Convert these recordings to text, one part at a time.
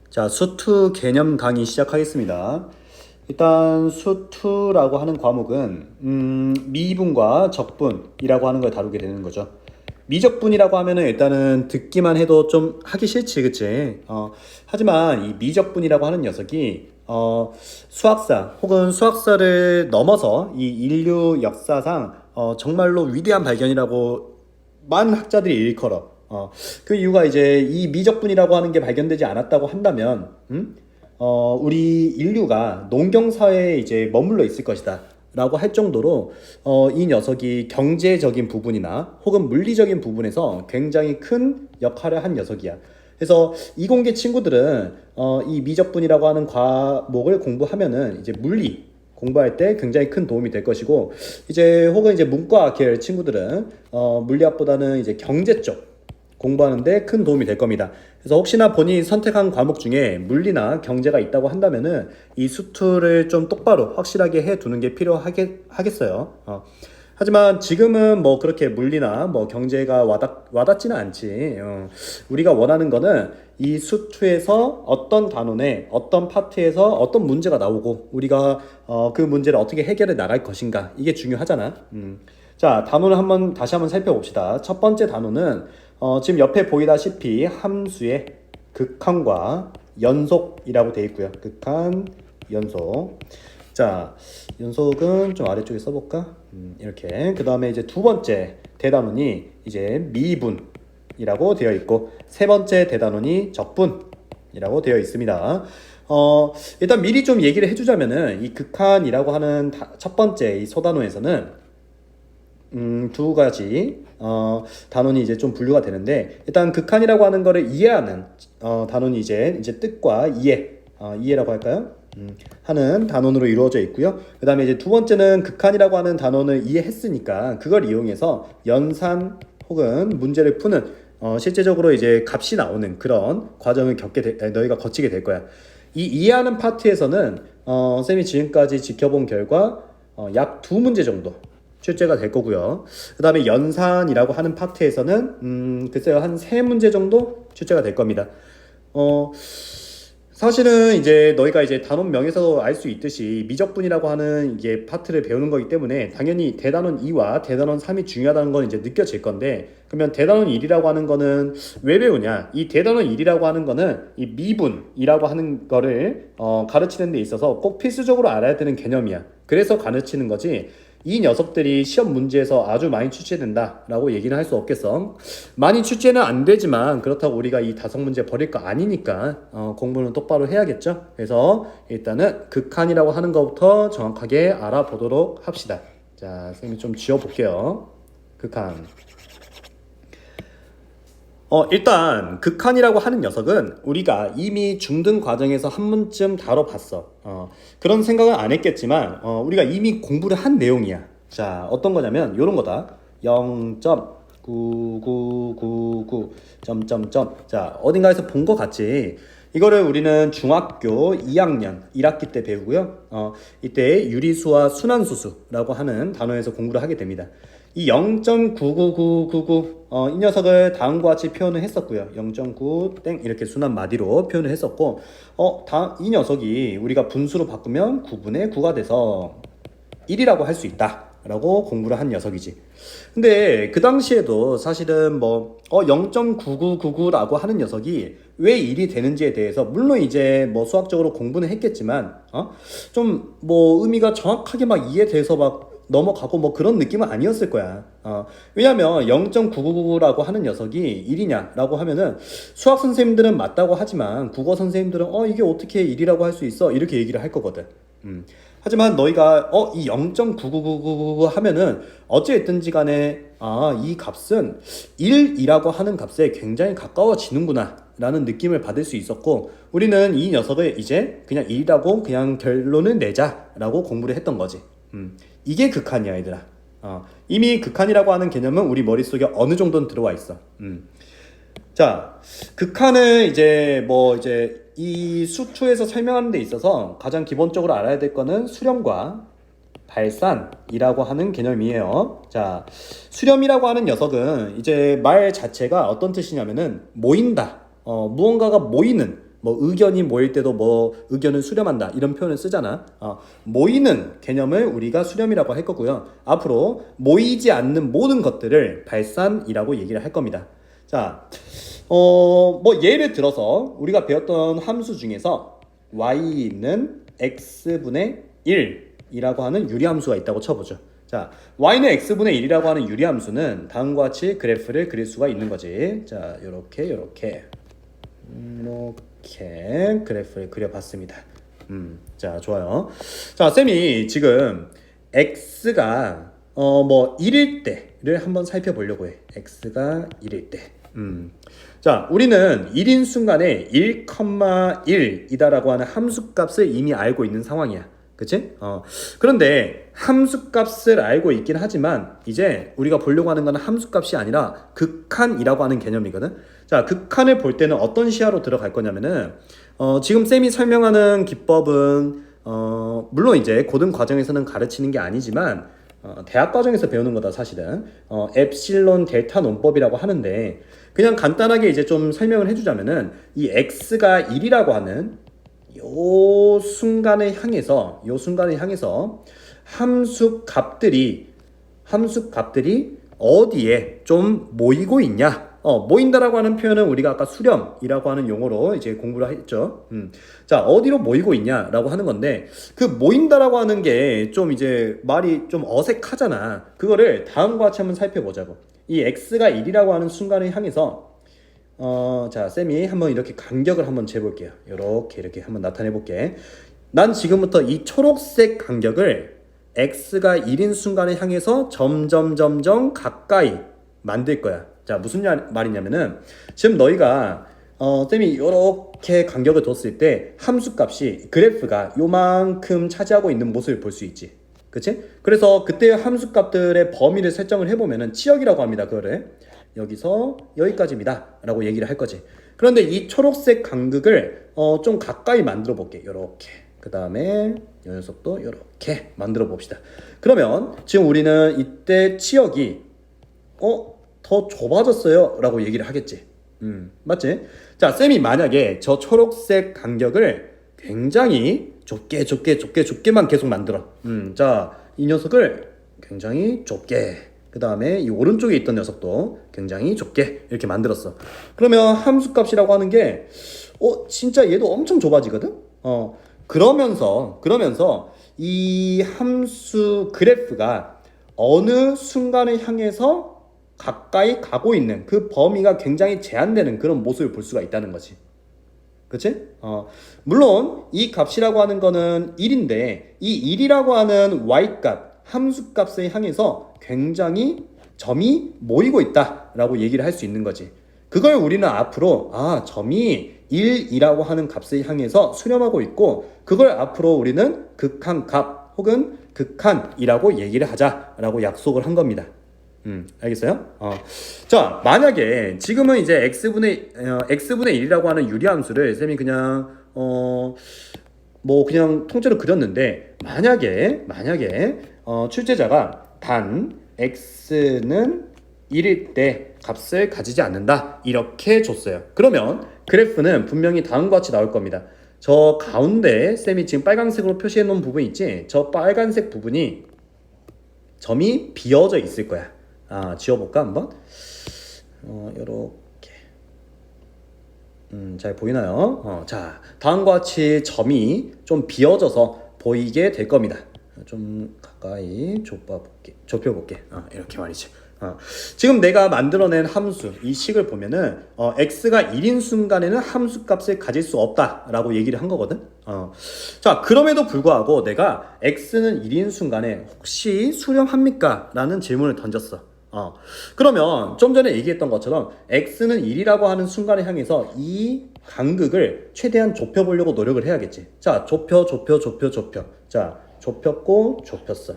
자, 수투 개념 강의 시작하겠습니다. 일단 수투라고 하는 과목은 미분과 적분이라고 하는 걸 다루게 되는 거죠. 미적분이라고 하면은 일단은 듣기만 해도 좀 하기 싫지, 그치? 하지만 이 미적분이라고 하는 녀석이 수학사 혹은 수학사를 넘어서 이 인류 역사상 정말로 위대한 발견이라고 많은 학자들이 일컬어. 그 이유가 이제 이 미적분이라고 하는 게 발견되지 않았다고 한다면, 우리 인류가 농경사회에 이제 머물러 있을 것이다. 라고 할 정도로, 이 녀석이 경제적인 부분이나 혹은 물리적인 부분에서 굉장히 큰 역할을 한 녀석이야. 그래서 이공계 친구들은, 이 미적분이라고 하는 과목을 공부하면은 이제 물리, 공부할 때 굉장히 큰 도움이 될 것이고 이제 혹은 이제 문과 계열 친구들은 물리학보다는 이제 경제 쪽 공부하는데 큰 도움이 될 겁니다. 그래서 혹시나 본인이 선택한 과목 중에 물리나 경제가 있다고 한다면은 이 수투를 좀 똑바로 확실하게 해 두는 게 필요하겠어요. 하지만 지금은 뭐 그렇게 물리나 뭐 경제가 와닿지는 않지. 우리가 원하는 거는 이 수투에서 어떤 단원에 어떤 파트에서 어떤 문제가 나오고 우리가 그 문제를 어떻게 해결해 나갈 것인가 이게 중요하잖아. 자, 단원을 다시 한번 살펴봅시다. 첫 번째 단원은 지금 옆에 보이다시피 함수의 극한과 연속이라고 되어 있고요. 극한, 연속. 자, 연속은 좀 아래쪽에 써볼까? 이렇게. 그 다음에 이제 두 번째 대단원이 이제 미분이라고 되어 있고, 세 번째 대단원이 적분이라고 되어 있습니다. 일단 미리 좀 얘기를 해주자면은, 이 극한이라고 하는 첫 번째 이 소단원에서는 두 가지 단원이 이제 좀 분류가 되는데 일단 극한이라고 하는 거를 이해하는 단원이 이제 뜻과 이해라고 할까요? 하는 단원으로 이루어져 있고요. 그 다음에 이제 두 번째는 극한이라고 하는 단원을 이해했으니까 그걸 이용해서 연산 혹은 문제를 푸는 실제적으로 이제 값이 나오는 그런 과정을 너희가 거치게 될 거야. 이 이해하는 파트에서는 쌤이 지금까지 지켜본 결과 약 두 문제 정도 출제가 될 거고요. 그 다음에 연산이라고 하는 파트에서는 글쎄요 한 세 문제 정도 출제가 될 겁니다. 사실은 이제 너희가 이제 단원명에서 알 수 있듯이 미적분이라고 하는 이게 파트를 배우는 거기 때문에 당연히 대단원 2와 대단원 3이 중요하다는 건 이제 느껴질 건데 그러면 대단원 1이라고 하는 거는 왜 배우냐? 이 대단원 1이라고 하는 거는 이 미분이라고 하는 거를 가르치는 데 있어서 꼭 필수적으로 알아야 되는 개념이야. 그래서 가르치는 거지. 이 녀석들이 시험 문제에서 아주 많이 출제된다라고 얘기는 할 수 없겠어. 많이 출제는 안 되지만 그렇다고 우리가 이 다섯 문제 버릴 거 아니니까 공부는 똑바로 해야겠죠. 그래서 일단은 극한이라고 하는 것부터 정확하게 알아보도록 합시다. 자, 선생님이 좀 지워볼게요. 극한. 일단 극한이라고 하는 녀석은 우리가 이미 중등 과정에서 한 번쯤 다뤄봤어. 그런 생각은 안 했겠지만 우리가 이미 공부를 한 내용이야. 자, 어떤 거냐면 요런 거다. 0.9999 점점점. 자, 어딘가에서 본 거 같지? 이거를 우리는 중학교 2학년 1학기 때 배우고요. 이때 유리수와 순환수수라고 하는 단어에서 공부를 하게 됩니다. 이 0.99999 이 녀석을 다음과 같이 표현을 했었고요. 0.9 땡 이렇게 순환 마디로 표현을 했었고 이 녀석이 우리가 분수로 바꾸면 9분의 9가 돼서 1이라고 할 수 있다 라고 공부를 한 녀석이지. 근데 그 당시에도 사실은 0.9999라고 하는 녀석이 왜 1이 되는지에 대해서 물론 이제 수학적으로 공부는 했겠지만 좀 의미가 정확하게 막 이해돼서 막 넘어가고 그런 느낌은 아니었을 거야. 왜냐면 0.999라고 하는 녀석이 1이냐라고 하면은 수학 선생님들은 맞다고 하지만 국어 선생님들은 이게 어떻게 1이라고 할 수 있어? 이렇게 얘기를 할 거거든. 하지만 너희가 이 0.9999 하면은 어찌됐든지 간에 이 값은 1이라고 하는 값에 굉장히 가까워지는구나 라는 느낌을 받을 수 있었고 우리는 이 녀석을 이제 그냥 1이라고 그냥 결론을 내자 라고 공부를 했던 거지. 이게 극한이야 얘들아. 이미 극한이라고 하는 개념은 우리 머릿속에 어느 정도는 들어와 있어. 자, 극한을 이제 이 수투에서 설명하는 데 있어서 가장 기본적으로 알아야 될 거는 수렴과 발산이라고 하는 개념이에요. 자, 수렴이라고 하는 녀석은 이제 말 자체가 어떤 뜻이냐면은 모인다. 무언가가 모이는 뭐 의견이 모일 때도 뭐 의견을 수렴한다 이런 표현을 쓰잖아. 모이는 개념을 우리가 수렴이라고 할 거고요. 앞으로 모이지 않는 모든 것들을 발산이라고 얘기를 할 겁니다. 자, 뭐 예를 들어서 우리가 배웠던 함수 중에서 y는 x분의 1이라고 하는 유리함수가 있다고 쳐보죠. 자, y는 x분의 1이라고 하는 유리함수는 다음과 같이 그래프를 그릴 수가 있는 거지. 자, 요렇게 그래프를 그려봤습니다. 자, 좋아요. 자, 쌤이 지금 x가 뭐 1일 때를 한번 살펴보려고 해. x가 1일 때. 자, 우리는 1인 순간에 1,1이다라고 하는 함수값을 이미 알고 있는 상황이야. 그치? 그런데 함수값을 알고 있긴 하지만 이제 우리가 보려고 하는 건 함수값이 아니라 극한이라고 하는 개념이거든. 자, 극한을 볼 때는 어떤 시야로 들어갈 거냐면은 지금 쌤이 설명하는 기법은 물론 이제 고등 과정에서는 가르치는 게 아니지만 대학 과정에서 배우는 거다 사실은. 엡실론 델타 논법이라고 하는데 그냥 간단하게 이제 좀 설명을 해주자면은 이 x가 1이라고 하는 요 순간을 향해서 함수 값들이 어디에 좀 모이고 있냐? 모인다라고 하는 표현은 우리가 아까 수렴이라고 하는 용어로 이제 공부를 했죠. 자, 어디로 모이고 있냐라고 하는 건데 그 모인다라고 하는 게 좀 이제 말이 좀 어색하잖아. 그거를 다음과 같이 한번 살펴보자고. 이 x가 1이라고 하는 순간을 향해서 자, 쌤이 한번 이렇게 간격을 한번 재볼게요. 이렇게 한번 나타내 볼게. 난 지금부터 이 초록색 간격을 x가 1인 순간을 향해서 점점 가까이 만들 거야. 자, 무슨 말이냐면은 지금 너희가 쌤이 이렇게 간격을 뒀을 때 함수값이 그래프가 요만큼 차지하고 있는 모습을 볼 수 있지. 그치? 그래서 그때 함수값들의 범위를 설정을 해보면은 치역이라고 합니다. 그거를 여기서 여기까지입니다 라고 얘기를 할 거지. 그런데 이 초록색 간극을 좀 가까이 만들어 볼게. 요렇게. 그 다음에 이 녀석도 요렇게 만들어 봅시다. 그러면 지금 우리는 이때 치역이 더 좁아졌어요 라고 얘기를 하겠지. 맞지? 자, 쌤이 만약에 저 초록색 간격을 굉장히 좁게만 계속 만들어. 자, 이 녀석을 굉장히 좁게, 그 다음에 이 오른쪽에 있던 녀석도 굉장히 좁게 이렇게 만들었어. 그러면 함수값이라고 하는 게 진짜 얘도 엄청 좁아지거든. 그러면서 이 함수 그래프가 어느 순간을 향해서 가까이 가고 있는 그 범위가 굉장히 제한되는 그런 모습을 볼 수가 있다는 거지. 그치? 물론 이 값이라고 하는 거는 1인데 이 1이라고 하는 y값 함수값을 향해서 굉장히 점이 모이고 있다라고 얘기를 할 수 있는 거지. 그걸 우리는 앞으로 점이 1이라고 하는 값을 향해서 수렴하고 있고 그걸 앞으로 우리는 극한값 혹은 극한이라고 얘기를 하자라고 약속을 한 겁니다. 알겠어요? 자, 만약에 지금은 이제 x분의 1이라고 하는 유리함수를 쌤이 그냥 뭐 그냥 통째로 그렸는데 만약에 출제자가 단 x는 1일 때 값을 가지지 않는다 이렇게 줬어요. 그러면 그래프는 분명히 다음과 같이 나올 겁니다. 저 가운데 쌤이 지금 빨간색으로 표시해 놓은 부분 있지? 저 빨간색 부분이 점이 비어져 있을 거야. 지워볼까 한번? 요렇게 잘 보이나요? 자, 다음과 같이 점이 좀 비어져서 보이게 될 겁니다. 좀 가까이 좁혀볼게. 이렇게 말이지. 지금 내가 만들어낸 함수 이 식을 보면은 x가 1인 순간에는 함수값을 가질 수 없다라고 얘기를 한 거거든. 자, 그럼에도 불구하고 내가 x는 1인 순간에 혹시 수렴합니까? 라는 질문을 던졌어. 그러면 좀 전에 얘기했던 것처럼 x는 1이라고 하는 순간을 향해서 이 간극을 최대한 좁혀보려고 노력을 해야겠지. 자, 좁혀. 자, 좁혔고 좁혔어.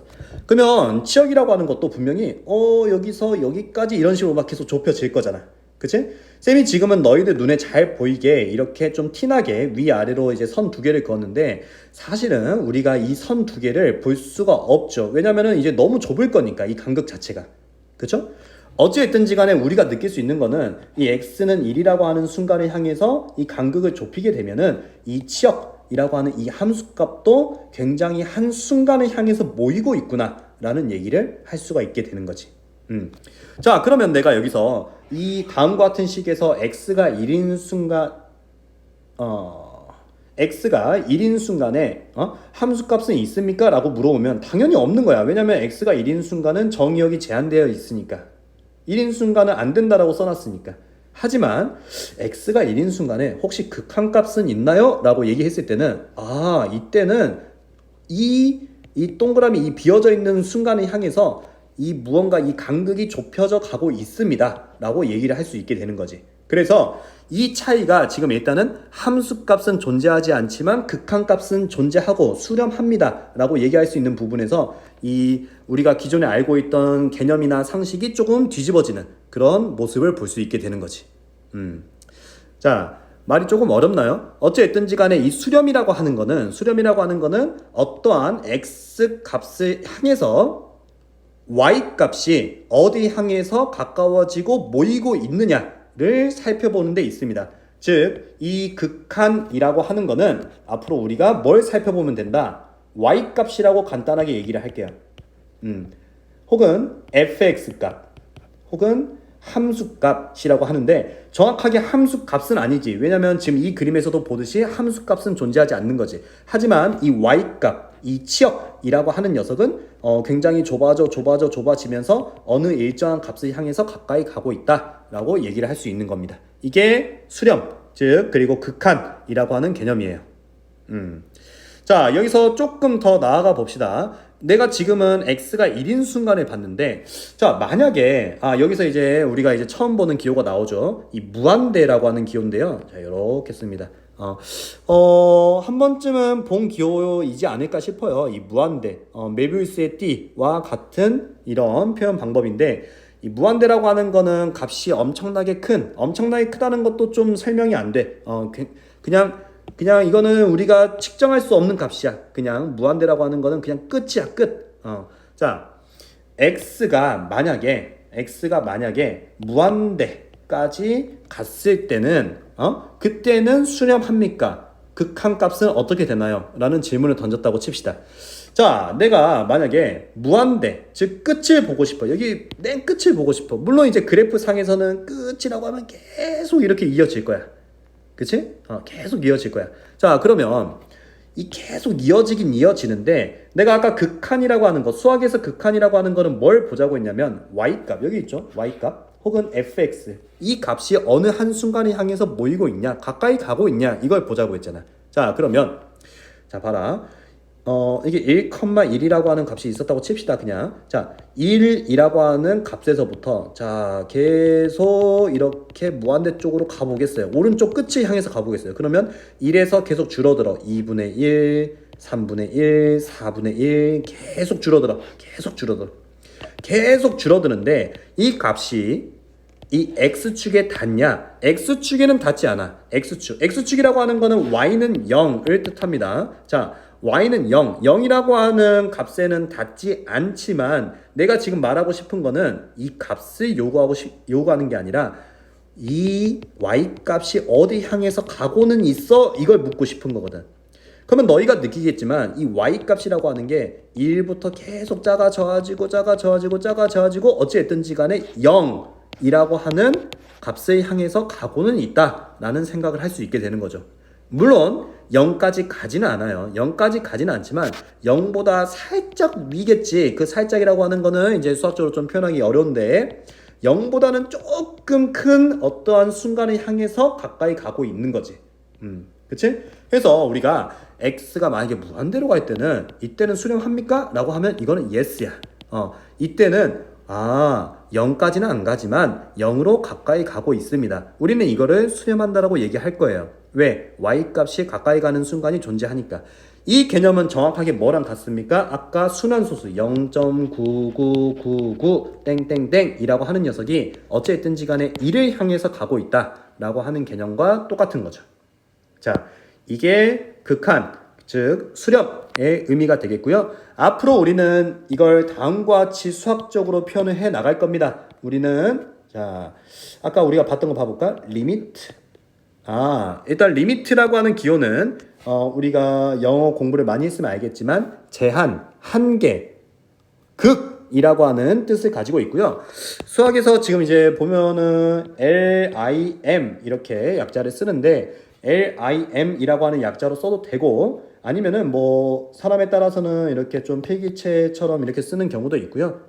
그러면 치역이라고 하는 것도 분명히 여기서 여기까지 이런 식으로 막 계속 좁혀질 거잖아. 그치? 쌤이 지금은 너희들 눈에 잘 보이게 이렇게 좀 티나게 위아래로 이제 선 두 개를 그었는데 사실은 우리가 이 선 두 개를 볼 수가 없죠. 왜냐면은 이제 너무 좁을 거니까 이 간극 자체가. 그쵸? 어찌됐든지 간에 우리가 느낄 수 있는 거는 이 x는 1이라고 하는 순간을 향해서 이 간극을 좁히게 되면은 이 치역이라고 하는 이 함수값도 굉장히 한 순간을 향해서 모이고 있구나 라는 얘기를 할 수가 있게 되는 거지. 자, 그러면 내가 여기서 이 다음과 같은 식에서 x가 1인 순간 x가 1인 순간에 함수값은 있습니까? 라고 물어보면 당연히 없는 거야. 왜냐면 x가 1인 순간은 정의역이 제한되어 있으니까. 1인 순간은 안 된다라고 써놨으니까. 하지만 x가 1인 순간에 혹시 극한값은 있나요? 라고 얘기했을 때는 이때는 이 동그라미 이 비어져 있는 순간을 향해서 이 무언가 이 간극이 좁혀져 가고 있습니다 라고 얘기를 할 수 있게 되는 거지. 그래서 이 차이가 지금 일단은 함수값은 존재하지 않지만 극한값은 존재하고 수렴합니다 라고 얘기할 수 있는 부분에서 이 우리가 기존에 알고 있던 개념이나 상식이 조금 뒤집어지는 그런 모습을 볼 수 있게 되는 거지. 자, 말이 조금 어렵나요? 어찌됐든지 간에 이 수렴이라고 하는 거는 어떠한 x 값을 향해서 y 값이 어디 향해서 가까워지고 모이고 있느냐를 살펴보는 데 있습니다. 즉, 이 극한이라고 하는 거는 앞으로 우리가 뭘 살펴보면 된다? y 값이라고 간단하게 얘기를 할게요. 혹은 fx 값, 혹은 함수값이라고 하는데 정확하게 함수값은 아니지. 왜냐면 지금 이 그림에서도 보듯이 함수값은 존재하지 않는 거지. 하지만 이 y값, 이 치역이라고 하는 녀석은 굉장히 좁아지면서 어느 일정한 값을 향해서 가까이 가고 있다라고 얘기를 할 수 있는 겁니다. 이게 수렴, 즉 그리고 극한이라고 하는 개념이에요. 자, 여기서 조금 더 나아가 봅시다. 내가 지금은 x가 1인 순간을 봤는데, 자, 만약에 여기서 이제 우리가 이제 처음 보는 기호가 나오죠. 이 무한대라고 하는 기호인데요. 자, 이렇게 씁니다. 한 번쯤은 본 기호이지 않을까 싶어요. 이 무한대, 메비우스의 띠와 같은 이런 표현 방법인데, 이 무한대라고 하는 거는 값이 엄청나게 크다는 것도 좀 설명이 안 돼. 그냥 이거는 우리가 측정할 수 없는 값이야. 그냥 무한대라고 하는 거는 그냥 끝이야, 끝. 자, x가 만약에 무한대까지 갔을 때는 그때는 수렴합니까? 극한값은 어떻게 되나요? 라는 질문을 던졌다고 칩시다. 자, 내가 만약에 무한대, 즉 끝을 보고 싶어. 여기 맨 끝을 보고 싶어. 물론 이제 그래프 상에서는 끝이라고 하면 계속 이렇게 이어질 거야. 그치? 계속 이어질 거야. 자, 그러면 이 계속 이어지는데 내가 아까 극한이라고 하는 거, 수학에서 극한이라고 하는 거는 뭘 보자고 했냐면 y값, 여기 있죠? y값 혹은 fx, 이 값이 어느 한순간을 향해서 모이고 있냐, 가까이 가고 있냐, 이걸 보자고 했잖아. 자, 그러면 자, 봐라. 이게 1,1이라고 하는 값이 있었다고 칩시다. 그냥 자, 1이라고 하는 값에서부터 자, 계속 이렇게 무한대 쪽으로 가보겠어요. 오른쪽 끝을 향해서 가보겠어요. 그러면 1에서 계속 줄어들어. 2분의 1, 3분의 1, 4분의 1 계속 줄어드는데 이 값이 이 x축에 닿냐? x축에는 닿지 않아. x축이라고 하는 거는 y는 0을 뜻합니다. 자, y는 0이라고 하는 값에는 닿지 않지만 내가 지금 말하고 싶은 거는 이 값을 요구하는 게 아니라 이 y 값이 어디 향해서 가고는 있어? 이걸 묻고 싶은 거거든. 그러면 너희가 느끼겠지만 이 y 값이라고 하는 게 1부터 계속 작아져가지고 어찌됐든지 간에 0이라고 하는 값을 향해서 가고는 있다라는 생각을 할 수 있게 되는 거죠. 물론 0까지 가지는 않아요. 0까지 가지는 않지만 0보다 살짝 위겠지. 그 살짝이라고 하는 거는 이제 수학적으로 좀 표현하기 어려운데 0보다는 조금 큰 어떠한 순간을 향해서 가까이 가고 있는 거지. 그치? 그래서 우리가 x가 만약에 무한대로 갈 때는 이때는 수렴합니까? 라고 하면 이거는 yes야. 이때는 0까지는 안 가지만 0으로 가까이 가고 있습니다. 우리는 이거를 수렴한다라고 얘기할 거예요. 왜? y값이 가까이 가는 순간이 존재하니까. 이 개념은 정확하게 뭐랑 같습니까? 아까 순환소수 0.9999 땡땡땡 이라고 하는 녀석이 어쨌든지 간에 1을 향해서 가고 있다 라고 하는 개념과 똑같은 거죠. 자, 이게 극한, 즉 수렴의 의미가 되겠고요. 앞으로 우리는 이걸 다음과 같이 수학적으로 표현을 해 나갈 겁니다. 우리는 자 아까 우리가 봤던 거 봐볼까? 리미트. 일단 리미트라고 하는 기호는 우리가 영어 공부를 많이 했으면 알겠지만 제한, 한계, 극이라고 하는 뜻을 가지고 있고요. 수학에서 지금 이제 보면은 LIM 이렇게 약자를 쓰는데 LIM이라고 하는 약자로 써도 되고 아니면은 뭐 사람에 따라서는 이렇게 좀 필기체처럼 이렇게 쓰는 경우도 있고요.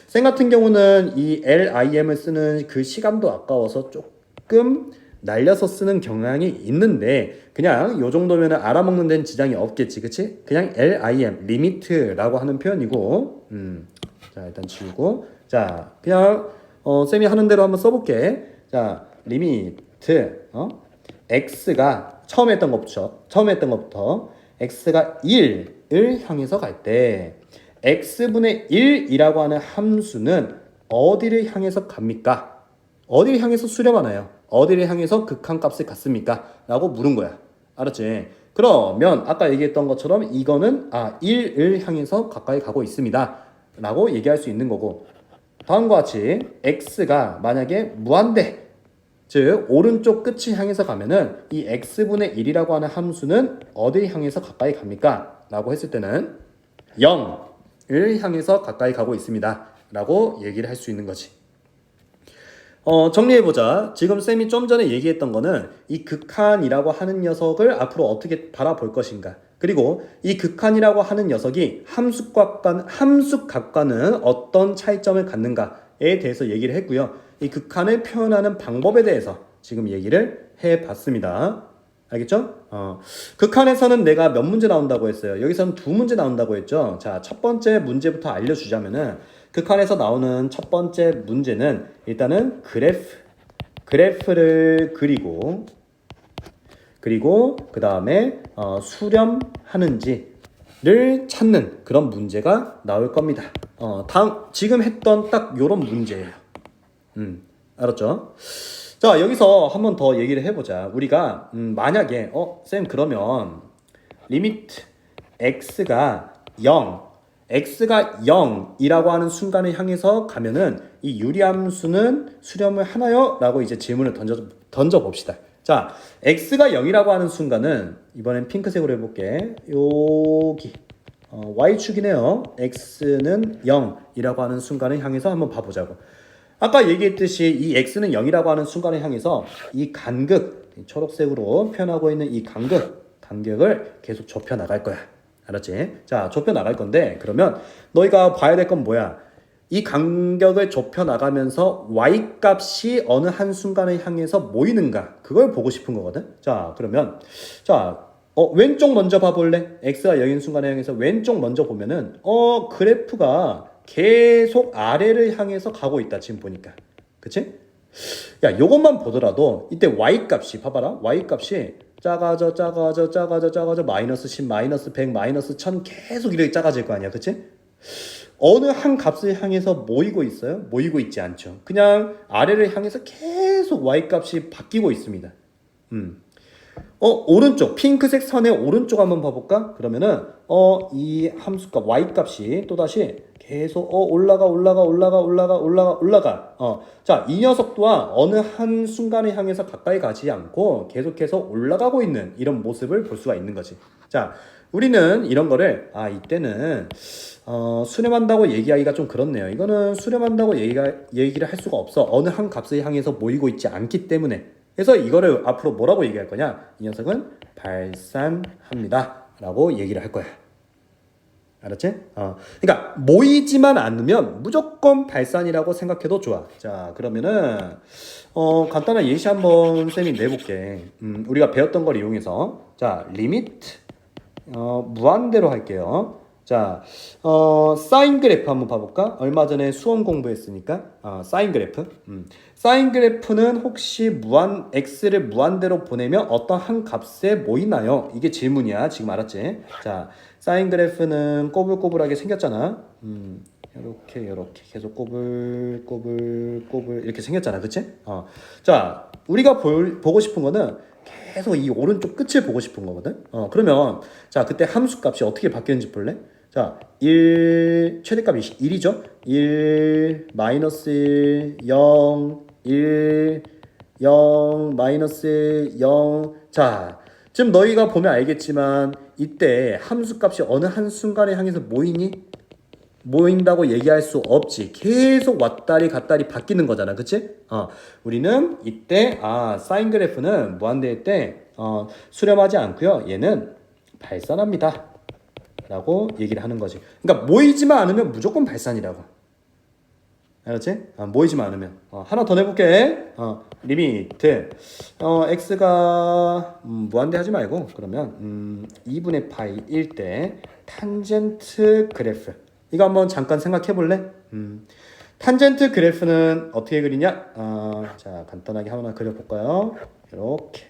쌤 같은 경우는 이 LIM을 쓰는 그 시간도 아까워서 조금 날려서 쓰는 경향이 있는데 그냥 요 정도면은 알아먹는 데는 지장이 없겠지, 그치? 그냥 LIM, 리미트라고 하는 표현이고 자 일단 지우고 자 그냥 쌤이 하는 대로 한번 써볼게. 자 리미트 x가 처음에 했던 것부터 x가 1을 향해서 갈 때 x분의 1이라고 하는 함수는 어디를 향해서 갑니까? 어디를 향해서 수렴하나요? 어디를 향해서 극한값을 갖습니까? 라고 물은 거야. 알았지? 그러면 아까 얘기했던 것처럼 이거는 1을 향해서 가까이 가고 있습니다. 라고 얘기할 수 있는 거고 다음과 같이 x가 만약에 무한대 즉 오른쪽 끝을 향해서 가면은 이 x분의 1이라고 하는 함수는 어디를 향해서 가까이 갑니까? 라고 했을 때는 0을 향해서 가까이 가고 있습니다. 라고 얘기를 할 수 있는 거지. 정리해보자. 지금 쌤이 좀 전에 얘기했던 거는 이 극한이라고 하는 녀석을 앞으로 어떻게 바라볼 것인가. 그리고 이 극한이라고 하는 녀석이 함수값과는 어떤 차이점을 갖는가에 대해서 얘기를 했고요. 이 극한을 표현하는 방법에 대해서 지금 얘기를 해봤습니다. 알겠죠? 극한에서는 내가 몇 문제 나온다고 했어요. 여기서는 두 문제 나온다고 했죠. 자, 첫 번째 문제부터 알려주자면은 극한에서 나오는 첫 번째 문제는 일단은 그래프를 그리고 그 다음에 수렴하는지를 찾는 그런 문제가 나올 겁니다. 지금 했던 딱 요런 문제예요. 알았죠? 자, 여기서 한번 더 얘기를 해보자. 우리가 만약에 쌤 그러면 리미트 x가 0이라고 하는 순간을 향해서 가면은 이 유리함수는 수렴을 하나요? 라고 이제 질문을 던져 봅시다. 자, x가 0이라고 하는 순간은 이번엔 핑크색으로 해볼게. 여기 y축이네요. x는 0이라고 하는 순간을 향해서 한번 봐보자고. 아까 얘기했듯이 이 x는 0이라고 하는 순간을 향해서 이 간극, 초록색으로 표현하고 있는 이 간격을 계속 좁혀 나갈 거야. 알았지? 자, 좁혀 나갈 건데 그러면 너희가 봐야 될 건 뭐야? 이 간격을 좁혀 나가면서 y값이 어느 한 순간을 향해서 모이는가? 그걸 보고 싶은 거거든. 자, 그러면 왼쪽 먼저 봐볼래? x가 0인 순간을 향해서 왼쪽 먼저 보면은 그래프가 계속 아래를 향해서 가고 있다. 지금 보니까. 그치? 야, 요것만 보더라도 이때 y값이 봐봐라. y값이 작아져 마이너스 10, 마이너스 100, 마이너스 1000 계속 이렇게 작아질 거 아니야. 그치? 어느 한 값을 향해서 모이고 있어요? 모이고 있지 않죠. 그냥 아래를 향해서 계속 y값이 바뀌고 있습니다. 오른쪽 핑크색 선의 오른쪽 한번 봐볼까? 그러면은 이 함수값 y값이 또다시 계속 올라가. 자, 이 녀석 또한 어느 한 순간을 향해서 가까이 가지 않고 계속해서 올라가고 있는 이런 모습을 볼 수가 있는 거지. 자, 우리는 이런 거를 이때는 수렴한다고 얘기하기가 좀 그렇네요. 이거는 수렴한다고 얘기를 할 수가 없어. 어느 한 값을 향해서 모이고 있지 않기 때문에. 그래서 이거를 앞으로 뭐라고 얘기할 거냐? 이 녀석은 발산합니다 라고 얘기를 할 거야. 알았지? 그러니까 모이지만 않으면 무조건 발산이라고 생각해도 좋아. 자, 그러면은 간단한 예시 한번 쌤이 내볼게. 우리가 배웠던 걸 이용해서 자, 리미트 무한대로 할게요. 자, 사인 그래프 한번 봐볼까? 얼마 전에 수원 공부했으니까 사인 그래프. 사인 그래프는 혹시 x를 무한대로 보내면 어떤 한 값에 모이나요? 이게 질문이야. 지금 알았지? 자, 사인 그래프는 꼬불꼬불하게 생겼잖아. 이렇게 계속 꼬불 이렇게 생겼잖아. 그치? 자, 우리가 보고 싶은 거는 계속 이 오른쪽 끝을 보고 싶은 거거든. 그러면 자, 그때 함수 값이 어떻게 바뀌었는지 볼래? 자, 1 최대값이 1이죠. 1 마이너스 1 0 1 0 마이너스 0. 자, 지금 너희가 보면 알겠지만 이때 함수값이 어느 한순간에 향해서 모이니? 모인다고 얘기할 수 없지. 계속 왔다리 갔다리 바뀌는 거잖아. 그치? 우리는 이때 사인 그래프는 무한대일 때 수렴하지 않고요. 얘는 발산합니다 라고 얘기를 하는 거지. 그러니까 모이지만 않으면 무조건 발산이라고. 알았지? 모이지만 않으면. 하나 더 내볼게. 리미트 x가 무한대 하지 말고 그러면 2분의 파이일 때 탄젠트 그래프, 이거 한번 잠깐 생각해 볼래? 탄젠트 그래프는 어떻게 그리냐? 자, 간단하게 하나 그려볼까요? 이렇게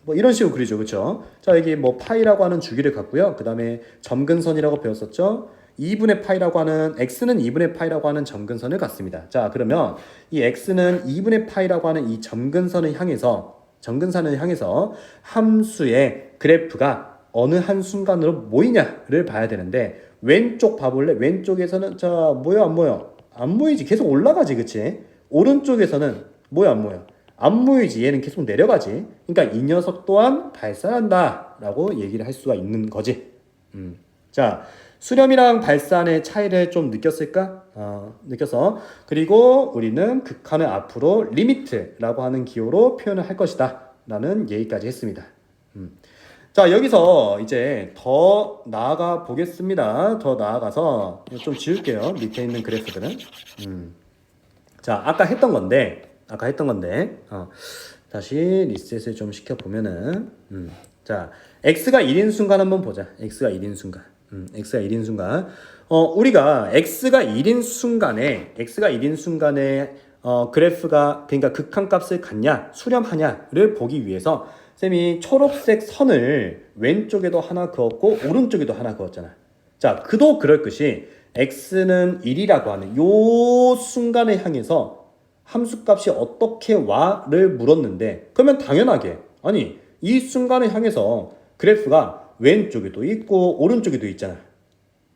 뭐 이런 식으로 그리죠. 그렇죠? 자, 여기 뭐 파이라고 하는 주기를 갖고요. 그 다음에 점근선이라고 배웠었죠. 2분의 파이라고 하는, x는 2분의 파이라고 하는 점근선을 갖습니다. 자, 그러면 이 x는 2분의 파이라고 하는 이 점근선을 향해서 함수의 그래프가 어느 한순간으로 모이냐를 봐야 되는데, 왼쪽 봐볼래? 왼쪽에서는 자, 모여 안 모여? 안 모이지. 계속 올라가지. 그치? 오른쪽에서는 모여 안 모여? 안 모이지. 얘는 계속 내려가지. 그러니까 이 녀석 또한 발산한다 라고 얘기를 할 수가 있는 거지. 자, 수렴이랑 발산의 차이를 좀 느꼈을까? 느껴서. 그리고 우리는 극한을 앞으로 리미트라고 하는 기호로 표현을 할 것이다 라는 얘기까지 했습니다. 자, 여기서 이제 더 나아가 보겠습니다. 더 나아가서 좀 지울게요. 밑에 있는 그래프들은. 자, 아까 했던 건데 다시 리셋을 좀 시켜보면은 자, x가 1인 순간 한번 보자. x가 1인 순간. 우리가 x가 1인 순간에 그래프가, 그러니까 극한값을 갖냐 수렴하냐를 보기 위해서 쌤이 초록색 선을 왼쪽에도 하나 그었고 오른쪽에도 하나 그었잖아. 자, 그도 그럴 것이 x는 1이라고 하는 요 순간을 향해서 함수값이 어떻게 와를 물었는데, 그러면 당연하게 아니 이 순간을 향해서 그래프가 왼쪽에도 있고 오른쪽에도 있잖아.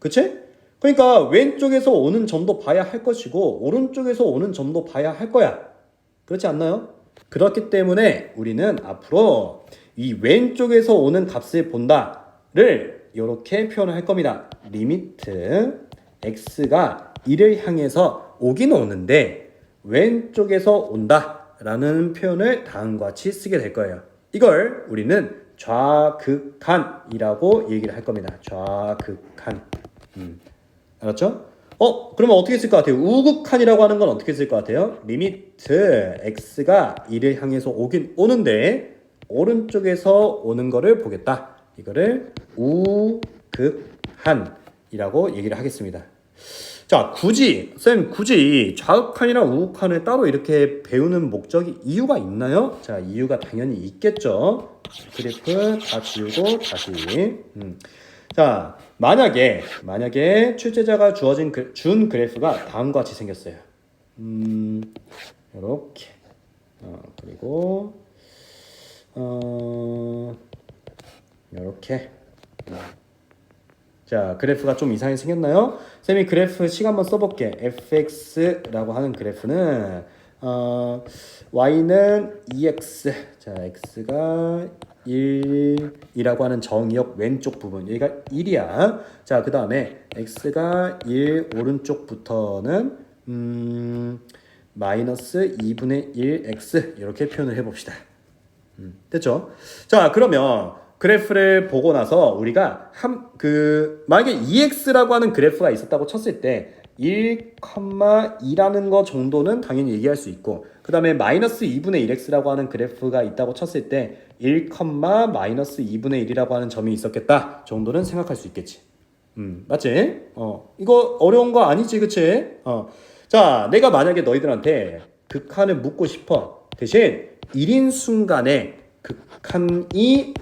그치? 그러니까 왼쪽에서 오는 점도 봐야 할 것이고 오른쪽에서 오는 점도 봐야 할 거야. 그렇지 않나요? 그렇기 때문에 우리는 앞으로 이 왼쪽에서 오는 값을 본다를 이렇게 표현을 할 겁니다. 리미트 x가 1을 향해서 오긴 오는데 왼쪽에서 온다 라는 표현을 다음과 같이 쓰게 될 거예요. 이걸 우리는 좌극한이라고 얘기를 할 겁니다. 좌극한. 알았죠? 그러면 어떻게 쓸 것 같아요? 우극한이라고 하는 건 어떻게 쓸 것 같아요? 리미트 x가 1을 향해서 오긴 오는데 오른쪽에서 오는 거를 보겠다. 이거를 우극한이라고 얘기를 하겠습니다. 자, 굳이 좌극한이랑 우극한을 따로 이렇게 배우는 목적이 이유가 있나요? 자, 이유가 당연히 있겠죠. 그래프 다 지우고 다시. 자, 만약에 출제자가 준 그래프가 다음과 같이 생겼어요. 이렇게. 그리고 이렇게. 자, 그래프가 좀 이상하게 생겼나요? 쌤이 그래프 식 한번 써볼게. fx라고 하는 그래프는 y는 2x. 자, x가 1이라고 하는 정의역 왼쪽 부분, 여기가 1이야. 자, 그 다음에 x가 1 오른쪽부터는 마이너스 2분의 1x 이렇게 표현을 해봅시다. 됐죠? 자, 그러면 그래프를 보고 나서 우리가 만약에 2x라고 하는 그래프가 있었다고 쳤을 때 1,2라는 거 정도는 당연히 얘기할 수 있고, 그 다음에 마이너스 2분의 1x라고 하는 그래프가 있다고 쳤을 때 1, 마이너스 2분의 1이라고 하는 점이 있었겠다 정도는 생각할 수 있겠지. 맞지? 이거 어려운 거 아니지, 그치? 자, 내가 만약에 너희들한테 극한을 묻고 싶어. 대신 1인 순간에 극한이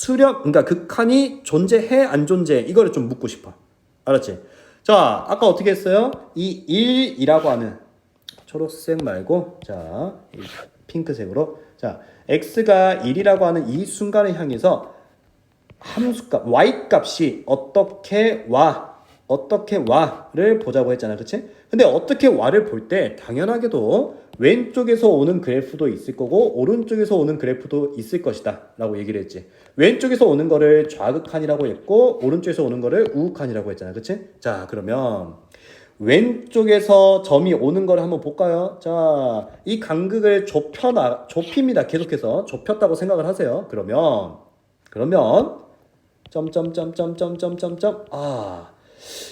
그러니까 극한이 존재해 안 존재해, 이거를 좀 묻고 싶어. 알았지? 자, 아까 어떻게 했어요? 이 1이라고 하는, 초록색 말고, 자, 핑크색으로. 자, x가 1이라고 하는 이 순간을 향해서 함수값 y 값이 어떻게 와를 보자고 했잖아, 그치? 근데 어떻게 와를 볼 때 당연하게도 왼쪽에서 오는 그래프도 있을 거고 오른쪽에서 오는 그래프도 있을 것이다 라고 얘기를 했지. 왼쪽에서 오는 거를 좌극한이라고 했고 오른쪽에서 오는 거를 우극한이라고 했잖아, 그치? 자, 그러면 왼쪽에서 점이 오는 걸 한번 볼까요? 자, 이 간극을 좁힙니다. 계속해서 좁혔다고 생각을 하세요. 그러면 점점점점점점점점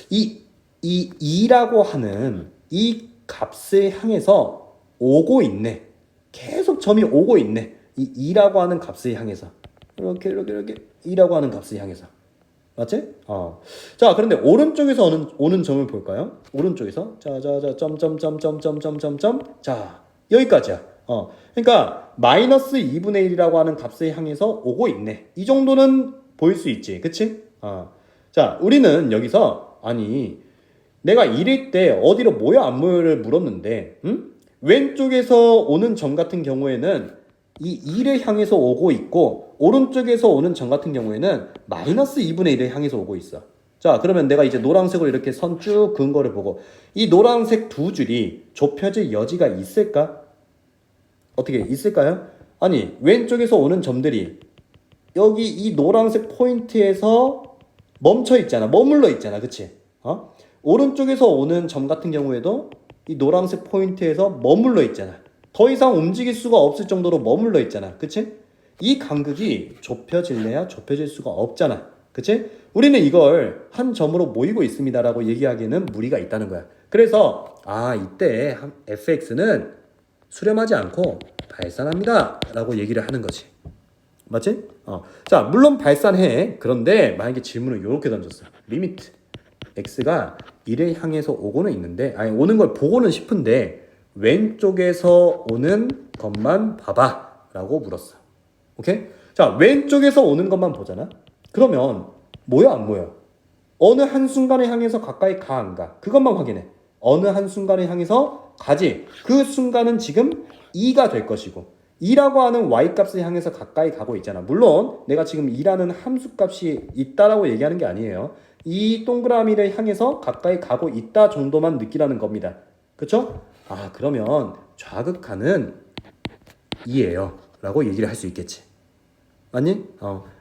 이 2라고 하는 이 값을 향해서 오고 있네. 계속 점이 오고 있네. 이 2라고 하는 값을 향해서 이렇게 2라고 하는 값을 향해서 맞지? 자, 그런데 오른쪽에서 오는 점을 볼까요? 오른쪽에서 점점점점점점점점 자, 여기까지야. 그러니까 마이너스 2분의 1이라고 하는 값을 향해서 오고 있네. 이 정도는 보일 수 있지. 그치? 자, 우리는 여기서 아니 내가 이럴 때 어디로 모여 안 모여를 물었는데 왼쪽에서 오는 점 같은 경우에는 이 2를 향해서 오고 있고 오른쪽에서 오는 점 같은 경우에는 마이너스 2분의 1을 향해서 오고 있어. 자, 그러면 내가 이제 노란색으로 이렇게 선 쭉 그은 거를 보고 이 노란색 두 줄이 좁혀질 여지가 있을까? 어떻게 있을까요? 아니, 왼쪽에서 오는 점들이 여기 이 노란색 포인트에서 멈춰 있잖아. 머물러 있잖아. 그치? 오른쪽에서 오는 점 같은 경우에도 이 노란색 포인트에서 머물러 있잖아. 더 이상 움직일 수가 없을 정도로 머물러 있잖아. 그치? 이 간극이 좁혀질래야 좁혀질 수가 없잖아. 그치? 우리는 이걸 한 점으로 모이고 있습니다 라고 얘기하기에는 무리가 있다는 거야. 그래서 이때 fx는 수렴하지 않고 발산합니다 라고 얘기를 하는 거지. 맞지? 자, 물론 발산해. 그런데 만약에 질문을 이렇게 던졌어. 리미트 x가 1을 향해서 오고는 있는데 오는 걸 보고는 싶은데 왼쪽에서 오는 것만 봐봐 라고 물었어. 오케이? 자, 왼쪽에서 오는 것만 보잖아. 그러면 모여 안 모여? 어느 한순간에 향해서 가까이 가 안 가? 그것만 확인해. 어느 한순간에 향해서 가지. 그 순간은 지금 2가 될 것이고 2라고 하는 y값을 향해서 가까이 가고 있잖아. 물론 내가 지금 2라는 함수값이 있다라고 얘기하는 게 아니에요. 이 동그라미를 향해서 가까이 가고 있다 정도만 느끼라는 겁니다. 그쵸? 그러면 좌극한은 2예요 라고 얘기를 할 수 있겠지. 맞니?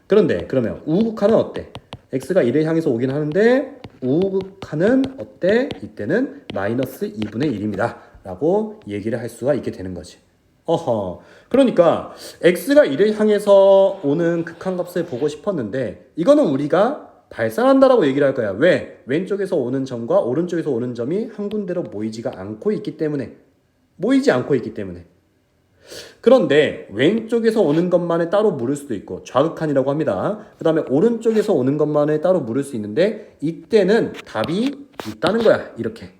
그런데 그러면 우극한은 어때? x가 1을 향해서 오긴 하는데 우극한은 어때? 이때는 마이너스 2분의 1입니다 라고 얘기를 할 수가 있게 되는 거지. 그러니까 x가 1을 향해서 오는 극한값을 보고 싶었는데 이거는 우리가 발산한다라고 얘기를 할 거야. 왜? 왼쪽에서 오는 점과 오른쪽에서 오는 점이 한 군데로 모이지 않고 있기 때문에. 그런데 왼쪽에서 오는 것만을 따로 물을 수도 있고 좌극한이라고 합니다. 그 다음에 오른쪽에서 오는 것만을 따로 물을 수 있는데 이때는 답이 있다는 거야. 이렇게.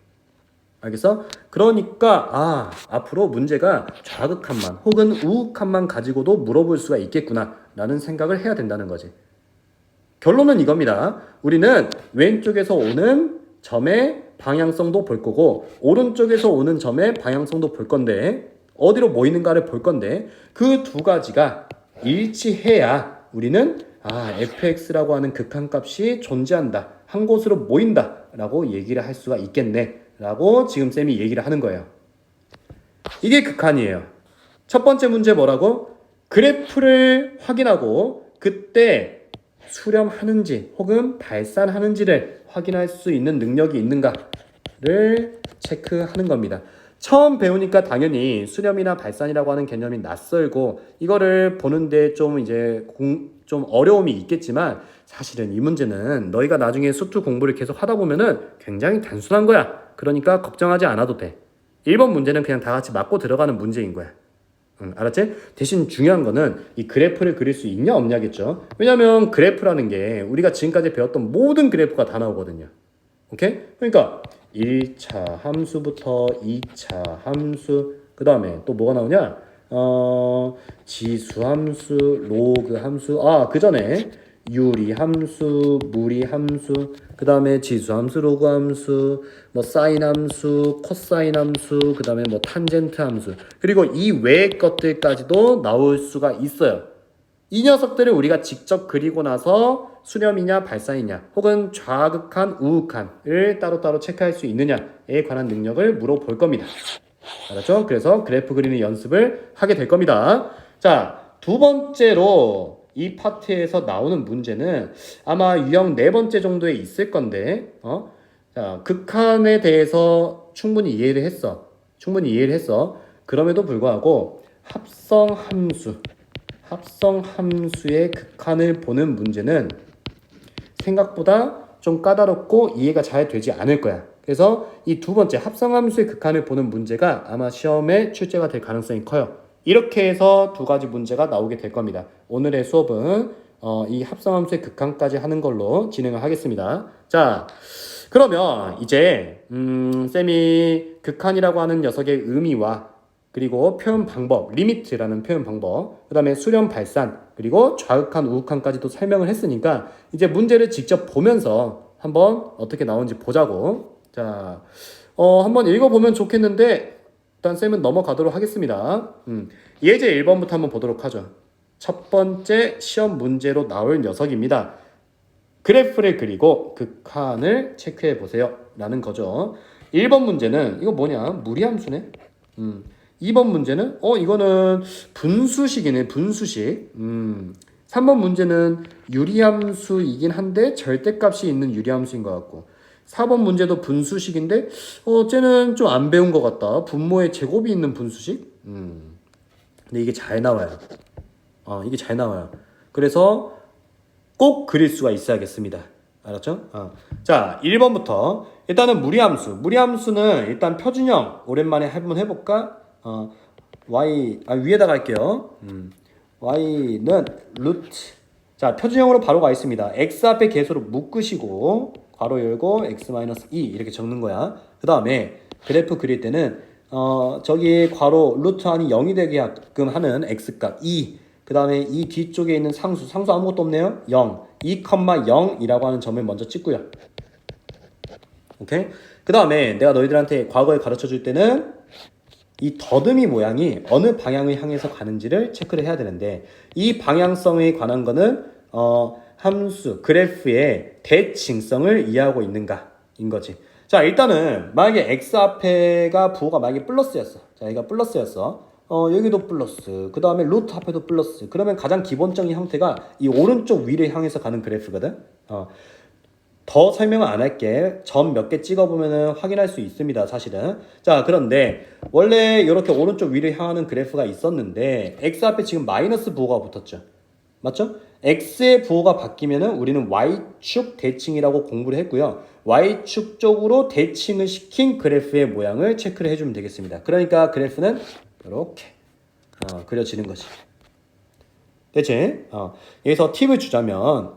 알겠어? 그러니까 앞으로 문제가 좌극한만 혹은 우극한만 가지고도 물어볼 수가 있겠구나 라는 생각을 해야 된다는 거지. 결론은 이겁니다. 우리는 왼쪽에서 오는 점의 방향성도 볼 거고 오른쪽에서 오는 점의 방향성도 볼 건데 어디로 모이는가를 볼 건데 그 두 가지가 일치해야 우리는 fx라고 하는 극한값이 존재한다. 한 곳으로 모인다 라고 얘기를 할 수가 있겠네 라고 지금 쌤이 얘기를 하는 거예요. 이게 극한이에요. 첫 번째 문제 뭐라고? 그래프를 확인하고 그때 수렴하는지 혹은 발산하는지를 확인할 수 있는 능력이 있는가를 체크하는 겁니다. 처음 배우니까 당연히 수렴이나 발산이라고 하는 개념이 낯설고 이거를 보는데 좀 좀 어려움이 있겠지만 사실은 이 문제는 너희가 나중에 수투 공부를 계속 하다 보면은 굉장히 단순한 거야. 그러니까 걱정하지 않아도 돼. 1번 문제는 그냥 다 같이 맞고 들어가는 문제인 거야. 알았지? 대신 중요한 거는 이 그래프를 그릴 수 있냐 없냐겠죠. 왜냐면 그래프라는 게 우리가 지금까지 배웠던 모든 그래프가 다 나오거든요. 오케이? 그러니까 1차 함수부터 2차 함수 그 다음에 또 뭐가 나오냐? 지수 함수, 로그 함수 그 전에 유리 함수, 무리 함수, 그 다음에 지수 함수, 로그 함수, 뭐 사인 함수, 코사인 함수, 그 다음에 뭐 탄젠트 함수, 그리고 이 외의 것들까지도 나올 수가 있어요. 이 녀석들을 우리가 직접 그리고 나서 수렴이냐 발산이냐 혹은 좌극한 우극한을 따로따로 체크할 수 있느냐에 관한 능력을 물어볼 겁니다. 알았죠? 그래서 그래프 그리는 연습을 하게 될 겁니다. 자, 두 번째로 이 파트에서 나오는 문제는 아마 유형 네 번째 정도에 있을 건데, 자, 극한에 대해서 충분히 이해를 했어. 그럼에도 불구하고 합성함수의 극한을 보는 문제는 생각보다 좀 까다롭고 이해가 잘 되지 않을 거야. 그래서 이 두 번째 합성함수의 극한을 보는 문제가 아마 시험에 출제가 될 가능성이 커요. 이렇게 해서 두 가지 문제가 나오게 될 겁니다. 오늘의 수업은 이 합성함수의 극한까지 하는 걸로 진행을 하겠습니다. 자, 그러면 이제 쌤이 극한이라고 하는 녀석의 의미와 그리고 표현 방법, 리미트라는 표현 방법, 그 다음에 수렴 발산, 그리고 좌극한 우극한까지도 설명을 했으니까 이제 문제를 직접 보면서 한번 어떻게 나오는지 보자고. 자, 한번 읽어보면 좋겠는데 일단 쌤은 넘어가도록 하겠습니다. 예제 1번부터 한번 보도록 하죠. 첫 번째 시험 문제로 나올 녀석입니다. 그래프를 그리고 극한을 체크해 보세요 라는 거죠. 1번 문제는 이거 뭐냐? 무리함수네. 2번 문제는 이거는 분수식이네. 분수식. 3번 문제는 유리함수이긴 한데 절대값이 있는 유리함수인 것 같고 4번 문제도 분수식인데 쟤는 좀 안 배운 것 같다. 분모에 제곱이 있는 분수식. 근데 이게 잘 나와요. 이게 잘 나와요. 그래서 꼭 그릴 수가 있어야겠습니다. 알았죠? 자, 1번부터 일단은 무리함수. 무리함수는 일단 표준형 오랜만에 한번 해볼까? y 위에다가 할게요. y는 루트. 자, 표준형으로 바로 가 있습니다. x 앞에 계수로 묶으시고 괄호 열고 x-2 이렇게 적는 거야. 그 다음에 그래프 그릴 때는 저기 괄호 루트 안이 0이 되게끔 하는 x값 2. 그 다음에 이 뒤쪽에 있는 상수 아무것도 없네요. 0, 2,0이라고 하는 점을 먼저 찍고요. 오케이? 그 다음에 내가 너희들한테 과거에 가르쳐 줄 때는 이 더듬이 모양이 어느 방향을 향해서 가는지를 체크를 해야 되는데 이 방향성에 관한 거는 함수, 그래프의 대칭성을 이해하고 있는가인 거지. 자, 일단은 만약에 x 앞에가 부호가 만약에 플러스였어. 자, 얘가 플러스였어. 여기도 플러스, 그 다음에 루트 앞에도 플러스. 그러면 가장 기본적인 형태가 이 오른쪽 위를 향해서 가는 그래프거든. 더 설명은 안 할게. 점 몇 개 찍어보면 확인할 수 있습니다, 사실은. 자, 그런데 원래 이렇게 오른쪽 위를 향하는 그래프가 있었는데 x 앞에 지금 마이너스 부호가 붙었죠. 맞죠? x의 부호가 바뀌면은 우리는 y축 대칭이라고 공부를 했고요. y축 쪽으로 대칭을 시킨 그래프의 모양을 체크를 해주면 되겠습니다. 그러니까 그래프는 이렇게 그려지는 거지. 됐지? 여기서 팁을 주자면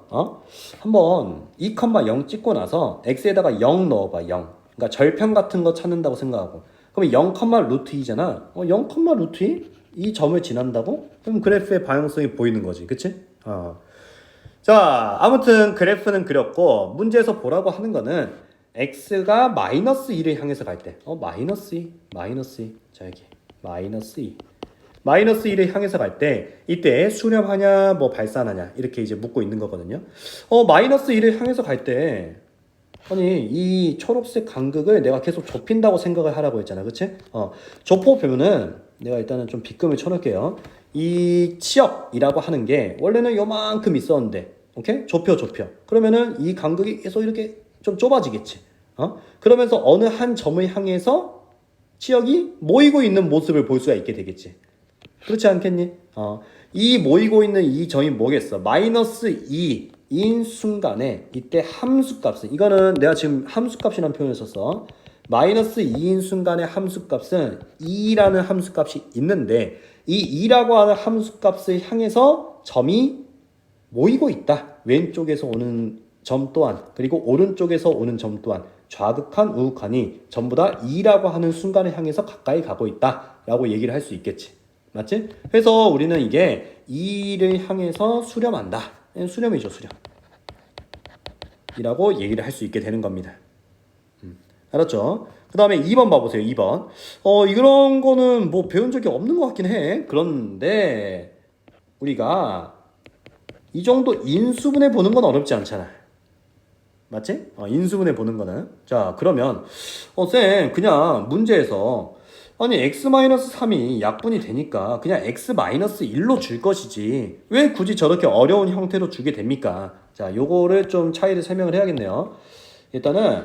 한번 2,0 찍고 나서 x에다가 0 넣어봐. 0. 그러니까 절편 같은 거 찾는다고 생각하고 그러면 0, 루트 2잖아. 0, 루트 2? 이 점을 지난다고? 그럼 그래프의 방향성이 보이는 거지. 그치? 자, 아무튼 그래프는 그렸고 문제에서 보라고 하는 거는 x가 마이너스 2를 향해서 갈 때 마이너스 2. 자, 여기 마이너스 2. 마이너스 1을 향해서 갈 때 이때 수렴하냐 뭐 발산하냐 이렇게 이제 묻고 있는 거거든요. 마이너스 1을 향해서 갈 때 아니 이 초록색 간극을 내가 계속 좁힌다고 생각을 하라고 했잖아. 그치? 좁혀보면은 내가 일단은 좀 빗금을 쳐놓을게요. 이 치역이라고 하는 게 원래는 요만큼 있었는데 오케이? 좁혀 그러면은 이 간극이 계속 이렇게 좀 좁아지겠지. 그러면서 어느 한 점을 향해서 치역이 모이고 있는 모습을 볼 수가 있게 되겠지. 그렇지 않겠니? 이 모이고 있는 이 점이 뭐겠어? 마이너스 2인 순간에 이때 함수값은 이거는 내가 지금 함수값이라는 표현을 썼어. 마이너스 2인 순간의 함수값은 2라는 함수값이 있는데 이 2라고 하는 함수값을 향해서 점이 모이고 있다. 왼쪽에서 오는 점 또한 그리고 오른쪽에서 오는 점 또한 좌극한 우극한이 전부 다 2라고 하는 순간을 향해서 가까이 가고 있다 라고 얘기를 할 수 있겠지. 맞지? 그래서 우리는 이게 2를 향해서 수렴한다. 수렴이죠, 수렴. 이라고 얘기를 할 수 있게 되는 겁니다. 알았죠? 그 다음에 2번 봐보세요. 2번. 이런 거는 뭐 배운 적이 없는 것 같긴 해. 그런데 우리가 이 정도 인수분해 보는 건 어렵지 않잖아. 맞지? 인수분해 보는 거는. 자, 그러면 쌤 그냥 문제에서 아니 x-3이 약분이 되니까 그냥 x-1로 줄 것이지 왜 굳이 저렇게 어려운 형태로 주게 됩니까? 자, 요거를 좀 차이를 설명을 해야겠네요. 일단은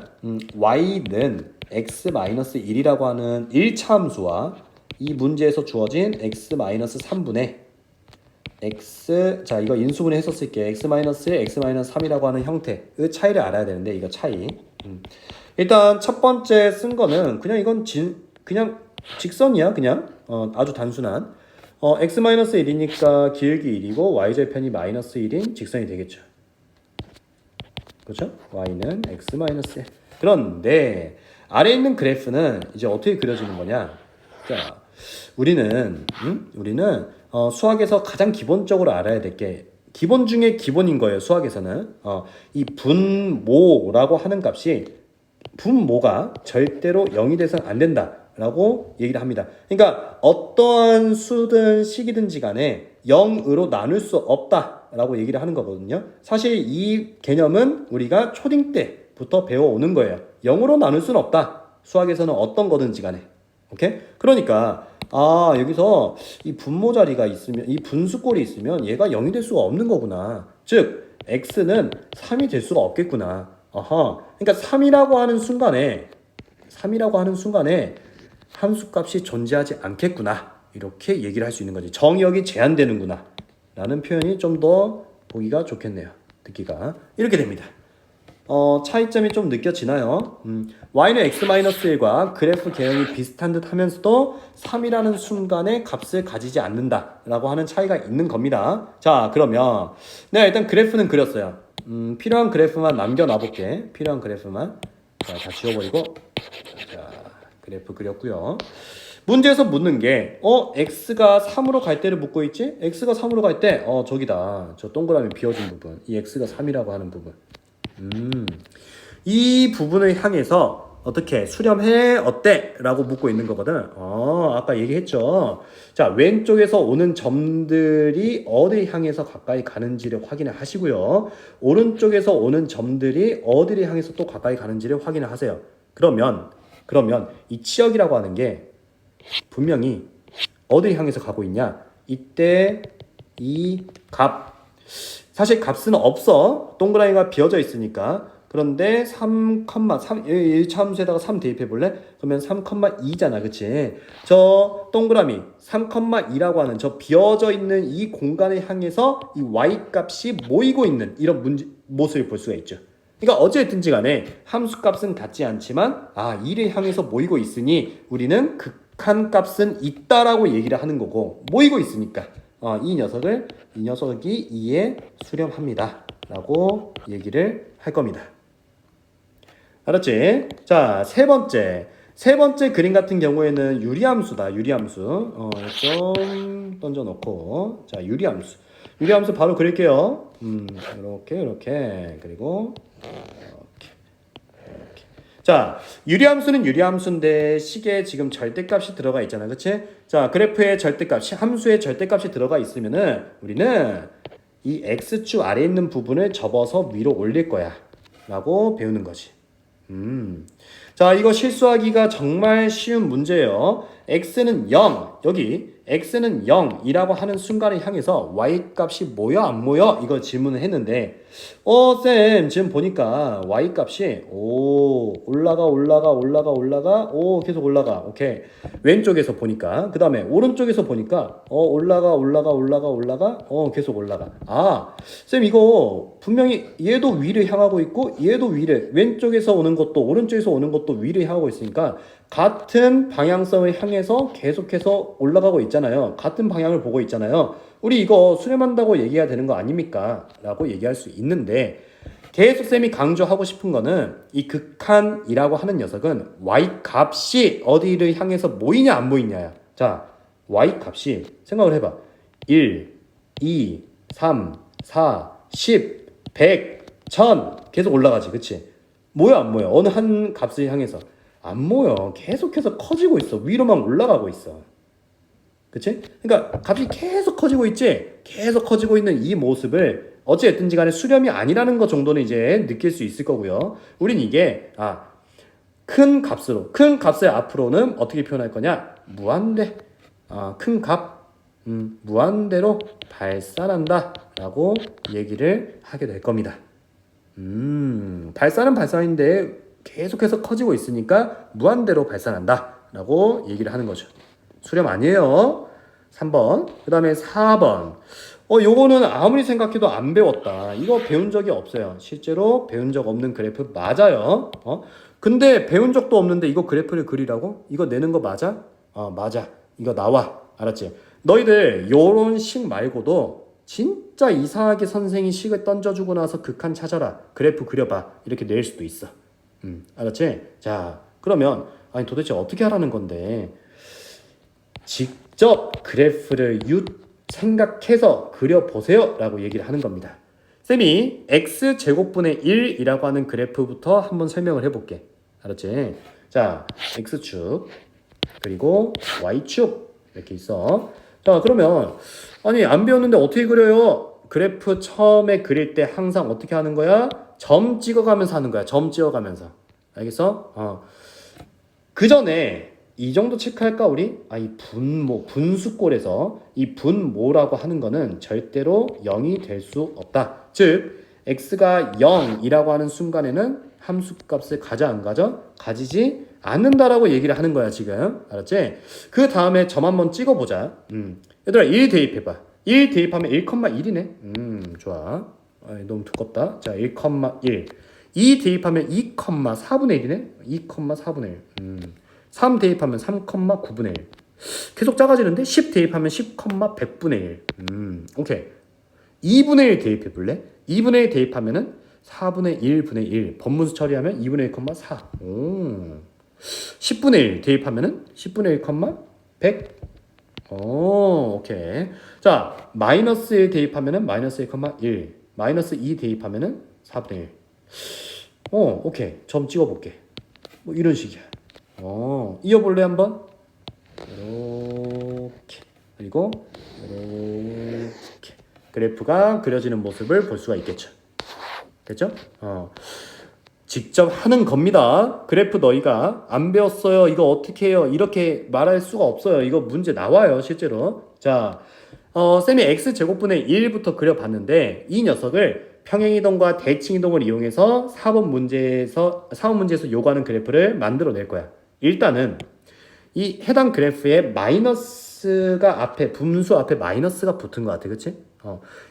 y는 x-1이라고 하는 1차 함수와 이 문제에서 주어진 x-3분의 x, 자 이거 인수분해 했었을게. x-1, x-3이라고 하는 형태의 차이를 알아야 되는데 이거 차이. 일단 첫 번째 쓴 거는 그냥 이건 그냥 직선이야. 그냥 아주 단순한 x-1이니까 기울기 1이고 y절편이 마이너스 1인 직선이 되겠죠. 그렇죠? y는 x-1. 그런데 아래에 있는 그래프는 이제 어떻게 그려지는 거냐? 자, 우리는 수학에서 가장 기본적으로 알아야 될 게 기본 중에 기본인 거예요. 수학에서는 이 분모라고 하는 값이 분모가 절대로 0이 돼서는 안 된다라고 얘기를 합니다. 그러니까 어떠한 수든 식이든지 간에 0으로 나눌 수 없다라고 얘기를 하는 거거든요. 사실 이 개념은 우리가 초딩 때부터 배워오는 거예요. 0으로 나눌 수는 없다. 수학에서는 어떤 거든지 간에. 오케이? 그러니까 여기서 이 분모 자리가 있으면 이 분수꼴이 있으면 얘가 0이 될 수가 없는 거구나. 즉 x는 3이 될 수가 없겠구나. 그러니까 3이라고 하는 순간에 함수값이 존재하지 않겠구나. 이렇게 얘기를 할 수 있는 거지. 정의역이 제한되는구나. 라는 표현이 좀 더 보기가 좋겠네요. 듣기가. 이렇게 됩니다. 차이점이 좀 느껴지나요? y는 x-1과 그래프 개형이 비슷한 듯 하면서도 3이라는 순간에 값을 가지지 않는다라고 하는 차이가 있는 겁니다. 자, 그러면 내가 일단 그래프는 그렸어요. 필요한 그래프만 남겨놔볼게. 필요한 그래프만. 자, 다 지워버리고. 자, 그래프 그렸고요. 문제에서 묻는 게 x가 3으로 갈 때를 묻고 있지? x가 3으로 갈 때 저기다. 저 동그라미 비워진 부분. 이 x가 3이라고 하는 부분. 이 부분을 향해서 어떻게 수렴해 어때? 라고 묻고 있는 거거든. 아까 얘기했죠. 자, 왼쪽에서 오는 점들이 어디를 향해서 가까이 가는지를 확인을 하시고요. 오른쪽에서 오는 점들이 어디를 향해서 또 가까이 가는지를 확인을 하세요. 그러면 이 치역이라고 하는 게 분명히 어디를 향해서 가고 있냐? 이때 이 값, 사실 값은 없어. 동그라미가 비어져 있으니까. 그런데 1차 함수에다가 3 대입해 볼래? 그러면 3,2잖아. 그치? 저 동그라미 3,2라고 하는 저 비어져 있는 이 공간을 향해서 이 y값이 모이고 있는 이런 모습을 볼 수가 있죠. 그러니까 어쨌든지 간에 함수값은 같지 않지만 2를 향해서 모이고 있으니 우리는 극한값은 있다라고 얘기를 하는 거고 모이고 있으니까 이 녀석이 2에 수렴합니다 라고 얘기를 할 겁니다. 알았지? 자, 세 번째 그림 같은 경우에는 유리함수다. 유리함수. 좀 던져놓고. 자, 유리함수 바로 그릴게요. 이렇게. 그리고 이렇게. 자, 유리함수는 유리함수인데 식에 지금 절대값이 들어가 있잖아. 그치? 자, 그래프의 절대값, 함수의 절대값이 들어가 있으면은 우리는 이 x축 아래에 있는 부분을 접어서 위로 올릴 거야. 라고 배우는 거지. 자, 이거 실수하기가 정말 쉬운 문제예요. x는 0, 여기 x는 0이라고 하는 순간을 향해서 y값이 모여 안 모여? 이거 질문을 했는데 쌤 지금 보니까 y값이 올라가 계속 올라가. 오케이. 왼쪽에서 보니까 그 다음에 오른쪽에서 보니까 올라가 계속 올라가. 쌤 이거 분명히 얘도 위를 향하고 있고 얘도 위를, 왼쪽에서 오는 것도 오른쪽에서 오는 것도 위를 향하고 있으니까 같은 방향성을 향해서 계속해서 올라가고 있잖아요. 같은 방향을 보고 있잖아요. 우리 이거 수렴한다고 얘기해야 되는 거 아닙니까? 라고 얘기할 수 있는데 계속 쌤이 강조하고 싶은 거는 이 극한이라고 하는 녀석은 y값이 어디를 향해서 모이냐 안 모이냐야. 자, y값이 생각을 해봐. 1, 2, 3, 4, 10, 100, 1000 계속 올라가지. 그치? 모여 안 모여? 어느 한 값을 향해서 안 모여. 계속해서 커지고 있어. 위로만 올라가고 있어. 그치? 그러니까 값이 계속 커지고 있지? 계속 커지고 있는 이 모습을 어찌됐든지 간에 수렴이 아니라는 것 정도는 이제 느낄 수 있을 거고요. 우린 이게 큰 값으로, 큰 값을 앞으로는 어떻게 표현할 거냐? 무한대. 큰 값, 무한대로 발산한다 라고 얘기를 하게 될 겁니다. 발산은 발산인데 계속해서 커지고 있으니까 무한대로 발산한다 라고 얘기를 하는 거죠. 수렴 아니에요. 3번. 그 다음에 4번. 요거는 아무리 생각해도 안 배웠다. 이거 배운 적이 없어요. 실제로 배운 적 없는 그래프 맞아요. 근데 배운 적도 없는데 이거 그래프를 그리라고? 이거 내는 거 맞아? 맞아. 이거 나와. 알았지? 너희들 요런 식 말고도 진짜 이상하게 선생이 식을 던져주고 나서 극한 찾아라. 그래프 그려봐. 이렇게 낼 수도 있어. 알았지? 자, 그러면 아니 도대체 어떻게 하라는 건데? 직접 그래프를 생각해서 그려보세요 라고 얘기를 하는 겁니다. 쌤이 x제곱분의 1이라고 하는 그래프부터 한번 설명을 해볼게. 알았지? 자, x축 그리고 y축 이렇게 있어. 자, 그러면 아니 안 배웠는데 어떻게 그려요? 그래프 처음에 그릴 때 항상 어떻게 하는 거야? 점 찍어가면서 하는 거야. 점 찍어가면서. 알겠어? 그 전에 이 정도 체크할까 우리? 이 분수꼴에서 이 분모라고 하는 거는 절대로 0이 될 수 없다. 즉 x가 0이라고 하는 순간에는 함수값을 가져 안 가져? 가지지 않는다라고 얘기를 하는 거야 지금. 알았지? 그 다음에 점 한번 찍어보자. 얘들아 1 대입해봐. 1 대입하면 1,1이네. 좋아. 너무 두껍다. 자 1,1. 2 대입하면 2,4분의 1이네. 2,4분의 1. 3 대입하면 3,9분의 1. 계속 작아지는데 10 대입하면 10,100분의 1. 오케이. 2분의 1 대입해 볼래? 2분의 1 대입하면은 4분의 1분의 1. 번문수 처리하면 2분의 1,4. 10분의 1 대입하면은 10분의 1,100. 오케이. 자, 마이너스 1 대입하면은 마이너스 1,1. 마이너스 2 대입하면은 4분의 1. 오케이. 점 찍어볼게. 뭐 이런 식이야. 이어볼래 한번? 이렇게 그리고 이렇게 그래프가 그려지는 모습을 볼 수가 있겠죠. 됐죠? 직접 하는 겁니다. 그래프 너희가 안 배웠어요. 이거 어떻게 해요? 이렇게 말할 수가 없어요. 이거 문제 나와요, 실제로. 자, 쌤이 x제곱분의 1부터 그려봤는데 이 녀석을 평행이동과 대칭이동을 이용해서 4번 문제에서 요구하는 그래프를 만들어낼 거야. 일단은 이 해당 그래프에 마이너스가 앞에 분수 앞에 마이너스가 붙은 것 같아, 그렇지?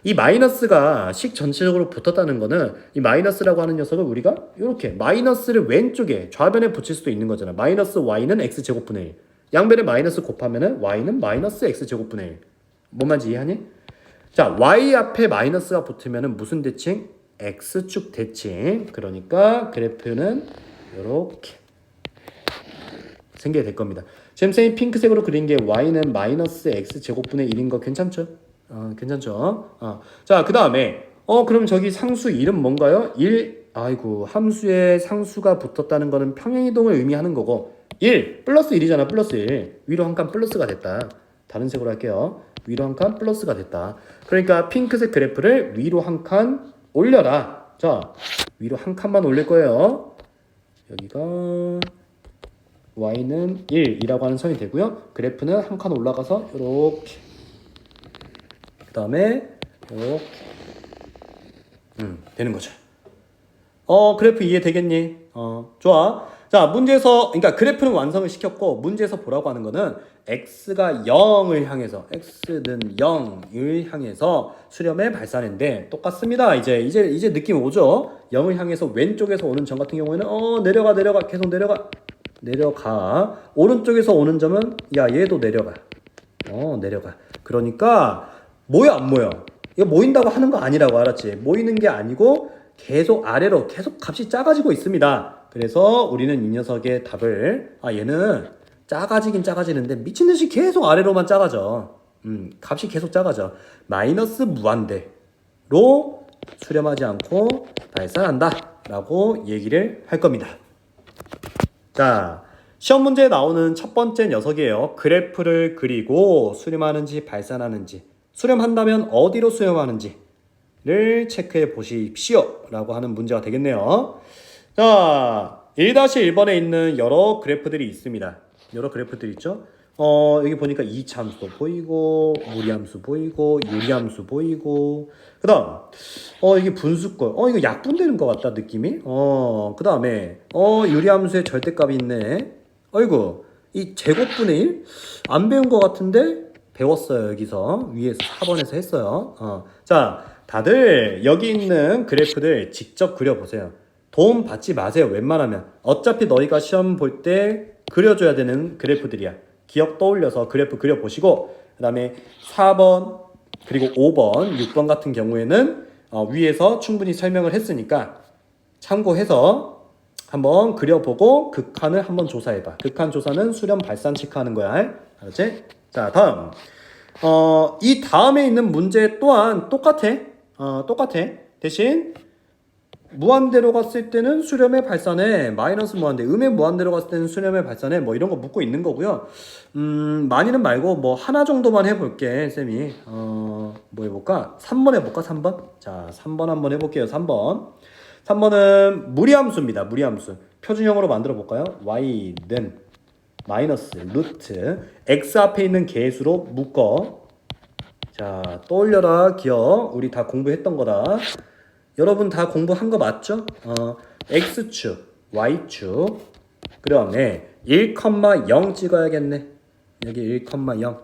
이 마이너스가 식 전체적으로 붙었다는 거는 이 마이너스라고 하는 녀석을 우리가 이렇게 마이너스를 왼쪽에 좌변에 붙일 수도 있는 거잖아. 마이너스 y는 x 제곱분의 1. 양변에 마이너스 곱하면은 y는 마이너스 x 제곱분의 1. 뭔 말인지 이해하니? 자, y 앞에 마이너스가 붙으면은 무슨 대칭? x축 대칭. 그러니까 그래프는 이렇게 생기게 될 겁니다. 쌤이 핑크색으로 그린 게 y는 마이너스 x 제곱분의 1인 거 괜찮죠? 괜찮죠? 자, 그 다음에 그럼 저기 상수 이름 뭔가요? 1. 아이고, 함수에 상수가 붙었다는 거는 평행이동을 의미하는 거고 1 플러스 1이잖아. 플러스 1. 위로 한 칸 플러스가 됐다. 다른 색으로 할게요. 위로 한 칸 플러스가 됐다. 그러니까 핑크색 그래프를 위로 한 칸 올려라. 자, 위로 한 칸만 올릴 거예요. 여기가 y는 1이라고 하는 선이 되고요. 그래프는 한 칸 올라가서 이렇게 그 다음에 이렇게 되는 거죠. 그래프 이해되겠니? 좋아. 자, 문제에서 그러니까 그래프는 완성을 시켰고 문제에서 보라고 하는 거는 x가 0을 향해서 x는 0을 향해서 수렴의 발산인데 똑같습니다. 이제 느낌 오죠? 0을 향해서 왼쪽에서 오는 점 같은 경우에는 내려가 계속 내려가. 오른쪽에서 오는 점은 얘도 내려가. 내려가. 그러니까 모여 안 모여? 이거 모인다고 하는 거 아니라고, 알았지? 모이는 게 아니고 계속 아래로 계속 값이 작아지고 있습니다. 그래서 우리는 이 녀석의 답을 얘는 작아지긴 작아지는데 미친듯이 계속 아래로만 작아져. 값이 계속 작아져. 마이너스 무한대로 수렴하지 않고 발산한다 라고 얘기를 할 겁니다. 자, 시험 문제에 나오는 첫 번째 녀석이에요. 그래프를 그리고 수렴하는지 발산하는지, 수렴한다면 어디로 수렴하는지. 를 체크해 보십시오 라고 하는 문제가 되겠네요. 자, 1-1번에 있는 여러 그래프들이 있습니다. 여러 그래프들이 있죠. 여기 보니까 이차함수 보이고, 무리함수 보이고, 유리함수 보이고, 그 다음, 이게 분수꼴. 이거 약분되는 것 같다, 느낌이. 그 다음에, 유리함수의 절대값이 있네. 어이구, 이 제곱분의 1? 안 배운 것 같은데? 배웠어요, 여기서. 위에서 4번에서 했어요. 자, 다들 여기 있는 그래프들 직접 그려보세요. 도움 받지 마세요, 웬만하면. 어차피 너희가 시험 볼 때 그려줘야 되는 그래프들이야. 기억 떠올려서 그래프 그려보시고, 그 다음에 4번, 그리고 5번, 6번 같은 경우에는 위에서 충분히 설명을 했으니까 참고해서 한번 그려보고 극한을 한번 조사해봐. 극한 조사는 수렴 발산 체크하는 거야. 알았지? 자, 다음. 이 다음에 있는 문제 또한 똑같아. 똑같아. 대신 무한대로 갔을 때는 수렴의 발산에 마이너스 무한대, 음의 무한대로 갔을 때는 수렴의 발산에 뭐 이런 거 묻고 있는 거고요. 많이는 말고 뭐 하나 정도만 해볼게, 쌤이. 뭐 해볼까? 3번 해볼까? 3번? 자, 3번 한번 해볼게요. 3번. 3번은 무리함수입니다. 무리함수. 표준형으로 만들어 볼까요? y는 마이너스 루트 x 앞에 있는 개수로 묶어. 자, 떠올려라 기억. 우리 다 공부했던 거다. 여러분 다 공부한 거 맞죠? x축, y축. 그 다음에 1,0 찍어야겠네. 여기 1,0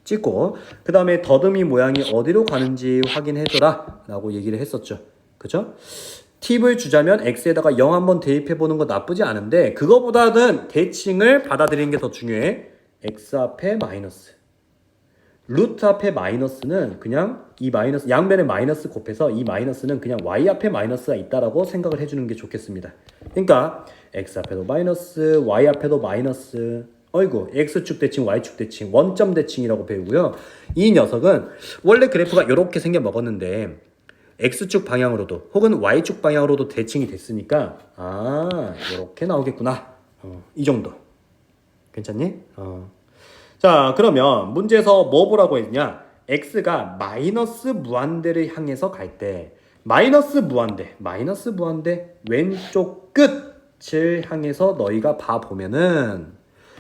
찍고, 그 다음에 더듬이 모양이 어디로 가는지 확인해줘라 라고 얘기를 했었죠. 그죠? 팁을 주자면 x에다가 0 한번 대입해보는 거 나쁘지 않은데, 그거보다는 대칭을 받아들이는 게 더 중요해. x 앞에 마이너스, 루트 앞에 마이너스는 그냥 이 마이너스, 양변에 마이너스 곱해서 이 마이너스는 그냥 y 앞에 마이너스가 있다라고 생각을 해주는 게 좋겠습니다. 그러니까 x 앞에도 마이너스, y 앞에도 마이너스. 어이구, x축 대칭, y축 대칭, 원점 대칭이라고 배우고요. 이 녀석은 원래 그래프가 이렇게 생겨 먹었는데 x축 방향으로도 혹은 y축 방향으로도 대칭이 됐으니까 이렇게 나오겠구나. 이 정도. 괜찮니? 자, 그러면 문제에서 뭐 보라고 했냐? x가 마이너스 무한대를 향해서 갈 때 마이너스 무한대 왼쪽 끝을 향해서 너희가 봐보면은,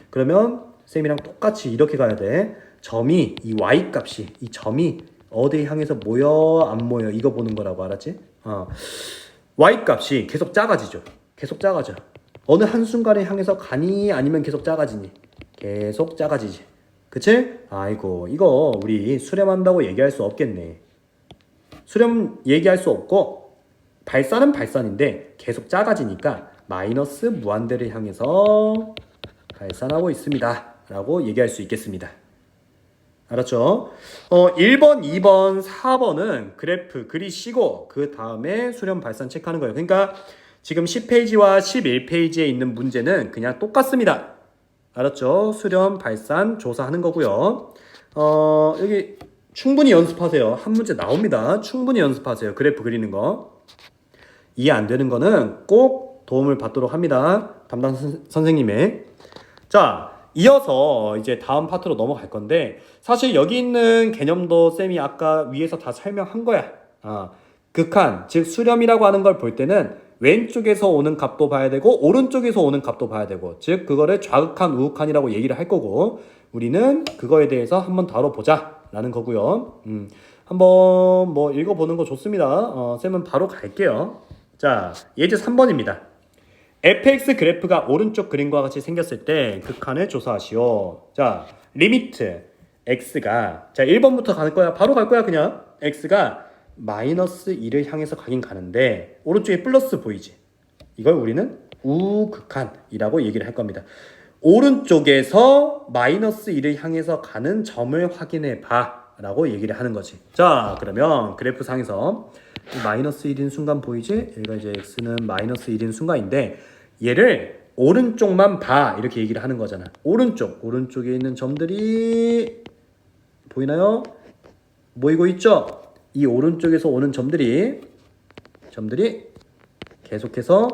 그러면 쌤이랑 똑같이 이렇게 가야 돼. 점이, 이 y값이, 이 점이 어디 향해서 모여 안 모여 이거 보는 거라고, 알았지? y값이 계속 작아지죠. 계속 작아져. 어느 한순간에 향해서 가니 아니면 계속 작아지니? 계속 작아지지. 그치? 아이고, 이거 우리 수렴한다고 얘기할 수 없겠네. 수렴 얘기할 수 없고, 발산은 발산인데 계속 작아지니까 마이너스 무한대를 향해서 발산하고 있습니다 라고 얘기할 수 있겠습니다. 알았죠? 1번, 2번, 4번은 그래프 그리시고 그 다음에 수렴 발산 체크하는 거예요. 그러니까 지금 10페이지와 11페이지에 있는 문제는 그냥 똑같습니다. 알았죠? 수렴, 발산, 조사하는 거고요. 여기 충분히 연습하세요. 한 문제 나옵니다. 충분히 연습하세요. 그래프 그리는 거. 이해 안 되는 거는 꼭 도움을 받도록 합니다. 담당 선생님의. 자, 이어서 이제 다음 파트로 넘어갈 건데, 사실 여기 있는 개념도 쌤이 아까 위에서 다 설명한 거야. 극한, 즉 수렴이라고 하는 걸 볼 때는 왼쪽에서 오는 값도 봐야 되고 오른쪽에서 오는 값도 봐야 되고, 즉 그거를 좌극한, 우극한이라고 얘기를 할 거고, 우리는 그거에 대해서 한번 다뤄보자 라는 거고요. 한번 뭐 읽어보는 거 좋습니다. 쌤은 바로 갈게요. 자, 예제 3번입니다. fx 그래프가 오른쪽 그림과 같이 생겼을 때 극한을 조사하시오. 자, 리미트 x가, 자 1번부터 갈 거야. 바로 갈 거야. 그냥 x가 마이너스 2를 향해서 가긴 가는데 오른쪽에 플러스 보이지? 이걸 우리는 우극한이라고 얘기를 할 겁니다. 오른쪽에서 마이너스 2를 향해서 가는 점을 확인해 봐 라고 얘기를 하는 거지. 자, 그러면 그래프 상에서 마이너스 1인 순간 보이지? 여기가 이제 x는 마이너스 1인 순간인데 얘를 오른쪽만 봐 이렇게 얘기를 하는 거잖아. 오른쪽에 있는 점들이 보이나요? 보이고 있죠? 이 오른쪽에서 오는 점들이 계속해서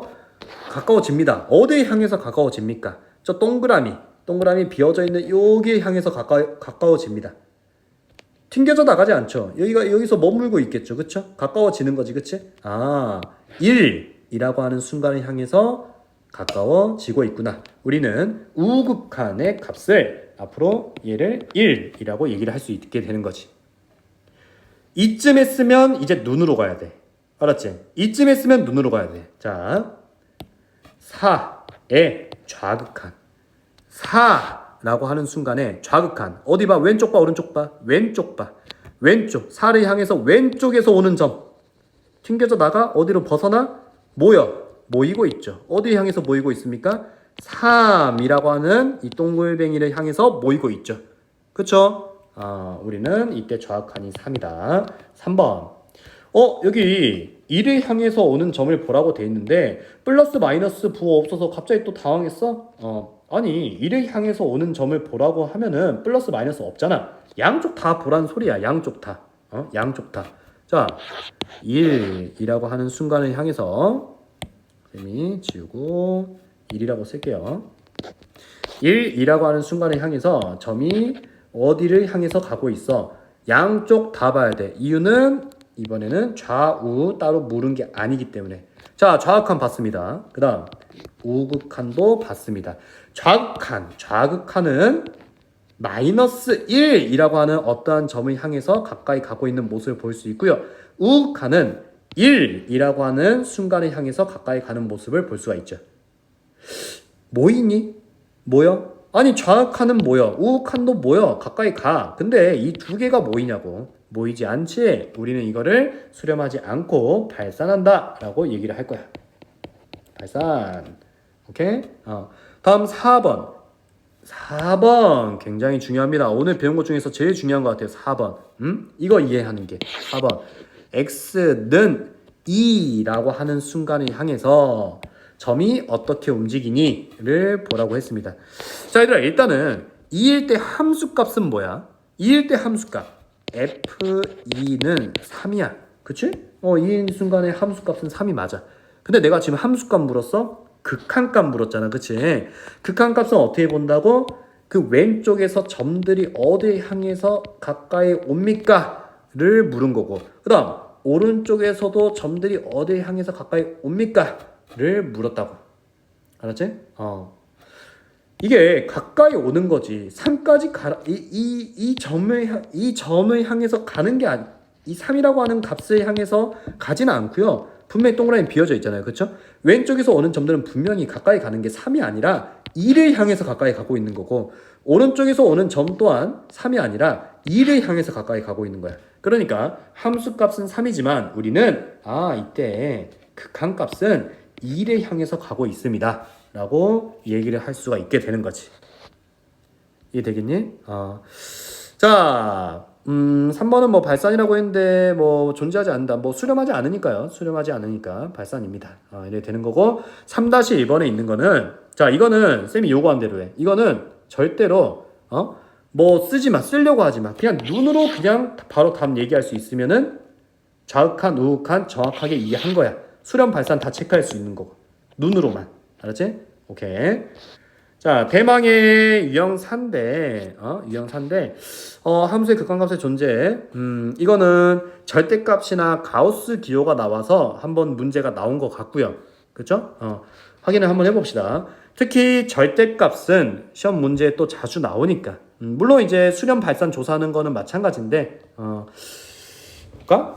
가까워집니다. 어디에 향해서 가까워집니까? 저 동그라미 비어져 있는 여기에 향해서 가까워집니다. 튕겨져 나가지 않죠. 여기서 머물고 있겠죠. 그쵸? 가까워지는 거지. 그치? 1이라고 하는 순간을 향해서 가까워지고 있구나. 우리는 우극한의 값을 앞으로 얘를 1이라고 얘기를 할 수 있게 되는 거지. 이쯤 했으면 이제 눈으로 가야 돼. 알았지? 이쯤 했으면 눈으로 가야 돼. 자, 4의 좌극한. 4라고 하는 순간에 좌극한. 어디 봐? 왼쪽 봐? 오른쪽 봐? 왼쪽 봐. 왼쪽. 4를 향해서 왼쪽에서 오는 점. 튕겨져 나가? 어디로 벗어나? 모이고 있죠. 어디 향해서 모이고 있습니까? 3이라고 하는 이 동글뱅이를 향해서 모이고 있죠. 그쵸? 우리는 이때 좌극한이 3이다. 3번. 여기 1을 향해서 오는 점을 보라고 돼 있는데 플러스 마이너스 부호 없어서 갑자기 또 당황했어? 아니 1을 향해서 오는 점을 보라고 하면은 플러스 마이너스 없잖아. 양쪽 다 보란 소리야. 양쪽 다. 양쪽 다. 자, 1이라고 하는 순간을 향해서 쌤이 지우고 1이라고 쓸게요. 1이라고 하는 순간을 향해서 점이 어디를 향해서 가고 있어? 양쪽 다 봐야 돼. 이유는 이번에는 좌우 따로 물은 게 아니기 때문에. 자, 좌극한 봤습니다. 그 다음 우극한도 봤습니다. 좌극한은 마이너스 1이라고 하는 어떠한 점을 향해서 가까이 가고 있는 모습을 볼 수 있고요. 우극한은 1이라고 하는 순간을 향해서 가까이 가는 모습을 볼 수가 있죠. 모이니? 모여? 아니 좌극한은 모여, 우극한도 모여, 가까이 가. 근데 이 두 개가 모이냐고. 모이지 않지. 우리는 이거를 수렴하지 않고 발산한다 라고 얘기를 할 거야. 발산. 오케이? 다음 4번. 4번 굉장히 중요합니다. 오늘 배운 것 중에서 제일 중요한 것 같아요. 4번. 이거 이해하는 게 4번. x는 2라고 하는 순간을 향해서 점이 어떻게 움직이니를 보라고 했습니다. 자, 얘들아, 일단은 2일 때 함수값은 뭐야? 2일 때 함수값 f2는 3이야. 그치? 2인 순간의 함수값은 3이 맞아. 근데 내가 지금 함수값 물었어? 극한값 물었잖아. 그치? 극한값은 어떻게 본다고? 그 왼쪽에서 점들이 어디 향해서 가까이 옵니까? 를 물은 거고, 그 다음 오른쪽에서도 점들이 어디 향해서 가까이 옵니까? 를 물었다고. 알았지? 이게 가까이 오는 거지. 3까지 가라. 이 점을 향해서 가는 게 아니. 이 3이라고 하는 값을 향해서 가지는 않고요. 분명히 동그라미 비어져 있잖아요. 그렇죠? 왼쪽에서 오는 점들은 분명히 가까이 가는 게 3이 아니라 2를 향해서 가까이 가고 있는 거고, 오른쪽에서 오는 점 또한 3이 아니라 2를 향해서 가까이 가고 있는 거야. 그러니까 함수값은 3이지만 우리는 이때 극한값은 2를 향해서 가고 있습니다 라고 얘기를 할 수가 있게 되는 거지. 이해되겠니? 자, 3번은 뭐 발산이라고 했는데 뭐 존재하지 않는다. 뭐 수렴하지 않으니까요. 수렴하지 않으니까 발산입니다. 이렇게 되는 거고, 3-1번에 있는 거는, 자, 이거는 쌤이 요구한 대로 해. 이거는 절대로 뭐 쓰지 마. 쓰려고 하지 마. 그냥 눈으로 그냥 바로 답 얘기할 수 있으면은 좌극한, 우극한 정확하게 이해한 거야. 수렴, 발산 다 체크할 수 있는 거고. 눈으로만. 알았지? 오케이. 자, 대망의 유형 4인데, 유형 4인데, 함수의 극한값의 존재. 이거는 절대값이나 가우스 기호가 나와서 한번 문제가 나온 것 같고요. 그쵸? 확인을 한번 해봅시다. 특히 절대값은 시험 문제에 또 자주 나오니까. 물론 이제 수렴 발산 조사하는 거는 마찬가지인데, 볼까?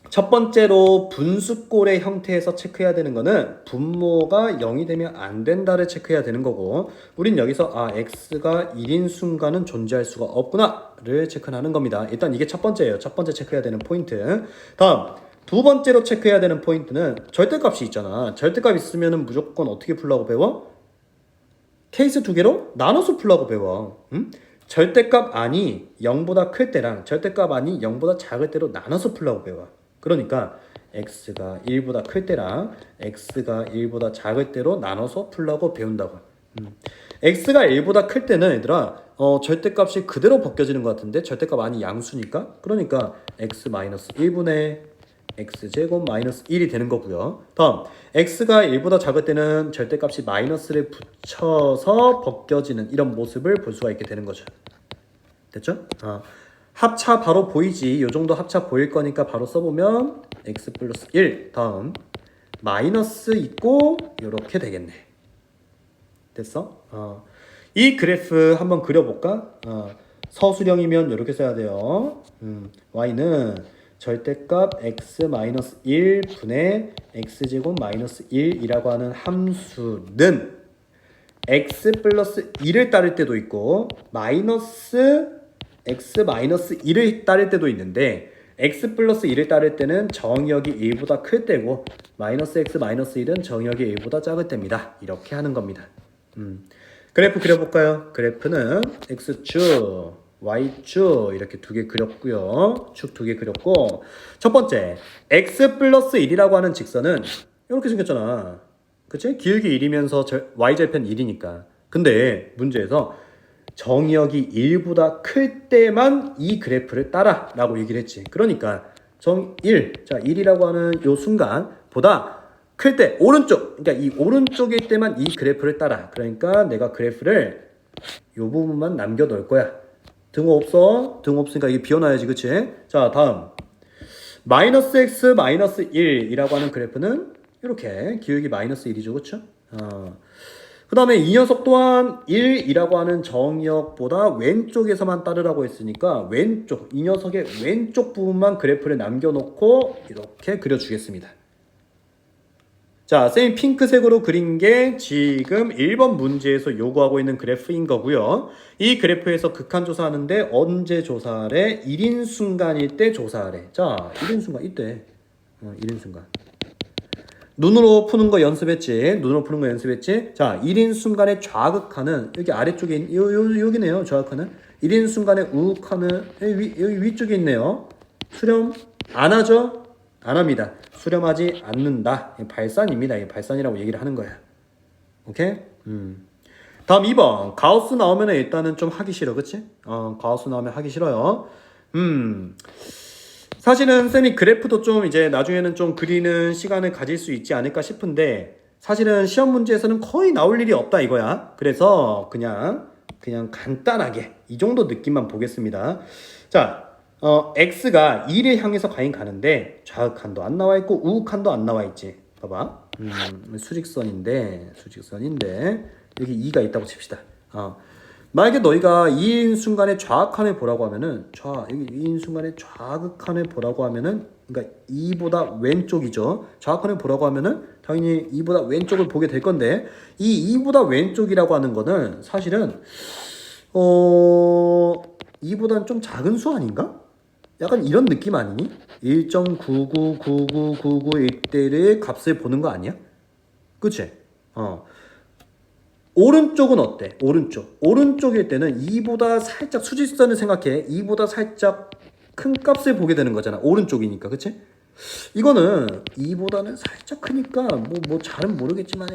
첫 번째로 분수꼴의 형태에서 체크해야 되는 거는 분모가 0이 되면 안 된다를 체크해야 되는 거고, 우린 여기서 x가 1인 순간은 존재할 수가 없구나를 체크하는 겁니다. 일단 이게 첫 번째예요. 첫 번째 체크해야 되는 포인트. 다음 두 번째로 체크해야 되는 포인트는 절대값이 있잖아. 절대값 있으면 무조건 어떻게 풀라고 배워? 케이스 두 개로 나눠서 풀라고 배워. 절대값 아니 0보다 클 때랑 절대값 아니 0보다 작을 때로 나눠서 풀라고 배워. 그러니까 x가 1보다 클 때랑 x가 1보다 작을 때로 나눠서 풀라고 배운다고. x가 1보다 클 때는 얘들아 절대값이 그대로 벗겨지는 것 같은데, 절대값 아니 양수니까, 그러니까 x-1분의 x제곱 마이너스 1이 되는 거고요. 다음 x가 1보다 작을 때는 절대값이 마이너스를 붙여서 벗겨지는 이런 모습을 볼 수가 있게 되는 거죠. 됐죠? 합차 바로 보이지. 요 정도 합차 보일 거니까 바로 써보면 x 플러스 1 다음 마이너스 있고 요렇게 되겠네. 됐어? 이 그래프 한번 그려볼까? 서술형이면 이렇게 써야 돼요. y는 절대값 x 마이너스 1 분의 x제곱 마이너스 1이라고 하는 함수는 x 플러스 1을 따를 때도 있고 마이너스 x 마이너스 1을 따를 때도 있는데 x 플러스 1을 따를 때는 정역이 1보다 클 때고 마이너스 x 마이너스 1은 정역이 1보다 작을 때입니다. 이렇게 하는 겁니다. 그래프 그려볼까요? 그래프는 x축, y축 이렇게 두 개 그렸고요. 축 두 개 그렸고 첫 번째 x 플러스 1이라고 하는 직선은 이렇게 생겼잖아. 그치? 기울기 1이면서 y절편 1이니까. 근데 문제에서 정역이 1보다 클 때만 이 그래프를 따라 라고 얘기를 했지. 그러니까 자 1이라고 하는 요 순간보다 클 때 오른쪽, 그러니까 이 오른쪽일 때만 이 그래프를 따라. 그러니까 내가 그래프를 요 부분만 남겨 놓을 거야. 등호 없어? 등호 없으니까 이게 비워놔야지. 그치? 자 다음 마이너스 x 마이너스 1이라고 하는 그래프는 이렇게 기울기 마이너스 1이죠. 그쵸? 그 다음에 이 녀석 또한 1이라고 하는 정역보다 왼쪽에서만 따르라고 했으니까 왼쪽, 이 녀석의 왼쪽 부분만 그래프를 남겨놓고 이렇게 그려주겠습니다. 자, 쌤이 핑크색으로 그린 게 지금 1번 문제에서 요구하고 있는 그래프인 거고요. 이 그래프에서 극한 조사하는데 언제 조사하래? 1인 순간일 때 조사하래. 자, 1인 순간 이때 1인 순간 눈으로 푸는 거 연습했지. 자, 1인 순간의 좌극하는 여기 아래쪽에 여기네요. 좌극하는 1인 순간의 우극하는 여기 위쪽에 있네요. 수렴 안 하죠? 안 합니다. 수렴하지 않는다. 발산입니다. 발산이라고 얘기를 하는 거야. 오케이? 다음 2번. 가우스 나오면 일단은 좀 하기 싫어. 그치? 가우스 나오면 하기 싫어요. 사실은 쌤이 그래프도 좀 이제 나중에는 좀 그리는 시간을 가질 수 있지 않을까 싶은데 사실은 시험 문제에서는 거의 나올 일이 없다 이거야. 그래서 그냥 간단하게 이 정도 느낌만 보겠습니다. 자, x가 2를 향해서 과연 가는데 좌극한도 안 나와 있고 우극한도 안 나와 있지. 봐봐. 수직선인데 여기 2가 있다고 칩시다. 만약에 너희가 2인 순간의 좌극한을 보라고 하면은 여기 2인 순간의 좌극한을 보라고 하면은 그러니까 2보다 왼쪽이죠. 좌극한을 보라고 하면은 당연히 2보다 왼쪽을 보게 될 건데 이 2보다 왼쪽이라고 하는 거는 사실은 2보다는 좀 작은 수 아닌가? 약간 이런 느낌 아니니? 1.999999 이때의 값을 보는 거 아니야? 그치? 오른쪽은 어때? 오른쪽일 때는 2보다 살짝 수직선을 생각해. 2보다 살짝 큰 값을 보게 되는 거잖아. 오른쪽이니까. 그치? 이거는 2보다는 살짝 크니까 뭐 잘은 모르겠지만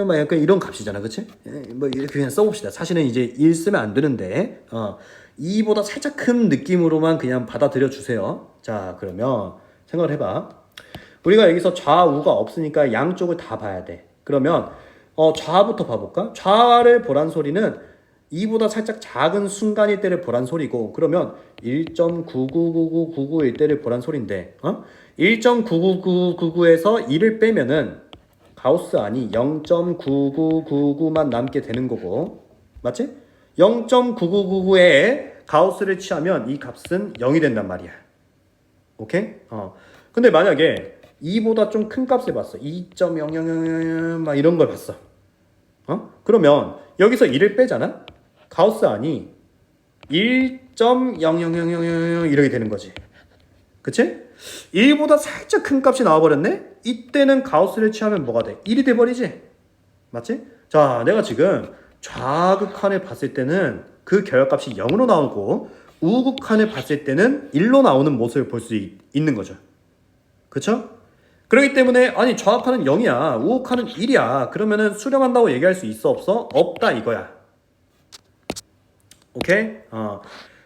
막 약간 이런 값이잖아. 그치? 뭐 이렇게 그냥 써봅시다. 사실은 이제 1 쓰면 안 되는데 2보다 살짝 큰 느낌으로만 그냥 받아들여 주세요. 자, 그러면 생각을 해봐. 우리가 여기서 좌우가 없으니까 양쪽을 다 봐야 돼. 그러면 좌부터 봐볼까? 좌를 보란 소리는 2보다 살짝 작은 순간일 때를 보란 소리고 그러면 1.999999일 때를 보란 소리인데 1.99999에서 2를 빼면은 가우스 안이 0.9999만 남게 되는 거고 맞지? 0.9999에 가우스를 취하면 이 값은 0이 된단 말이야. 오케이? 근데 만약에 2보다 좀 큰 값을 봤어. 2.0000 막 이런 걸 봤어. 그러면 여기서 1을 빼잖아? 가우스 안이 1.0000 이렇게 되는 거지. 그치? 1보다 살짝 큰 값이 나와버렸네? 이때는 가우스를 취하면 뭐가 돼? 1이 돼버리지? 맞지? 자, 내가 지금 좌극한을 봤을 때는 그 결합값이 0으로 나오고 우극한을 봤을 때는 1로 나오는 모습을 볼 수 있는 거죠. 그쵸? 그렇기 때문에 아니 좌극한은 0이야 우극한은 1이야 그러면은 수렴한다고 얘기할 수 있어 없어? 없다 이거야. 오케이?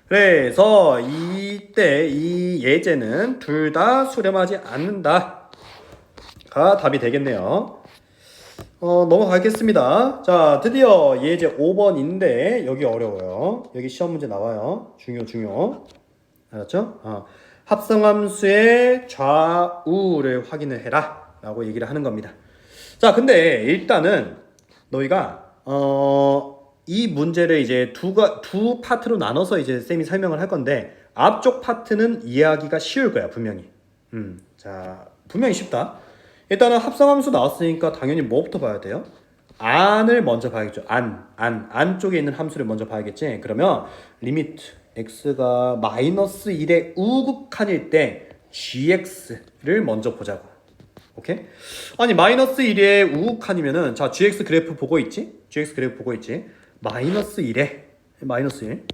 그래서 이때 이 예제는 둘 다 수렴하지 않는다가 답이 되겠네요. 넘어가겠습니다. 자, 드디어 예제 5번인데 여기 어려워요. 여기 시험 문제 나와요. 중요. 알았죠? 합성함수의 좌우를 확인을 해라 라고 얘기를 하는 겁니다. 자, 근데 일단은 너희가 이 문제를 이제 두 파트로 나눠서 이제 쌤이 설명을 할 건데 앞쪽 파트는 이해하기가 쉬울 거야, 분명히. 자, 분명히 쉽다. 일단은 합성함수 나왔으니까 당연히 뭐부터 봐야 돼요? 안을 먼저 봐야겠죠. 안 쪽에 있는 함수를 먼저 봐야겠지. 그러면 리미트 x가 마이너스 1의 우극한일 때 gx를 먼저 보자고. 오케이? 아니 마이너스 1의 우극한이면은 자 gx 그래프 보고 있지? gx 그래프 보고 있지? 마이너스 1에 마이너스 1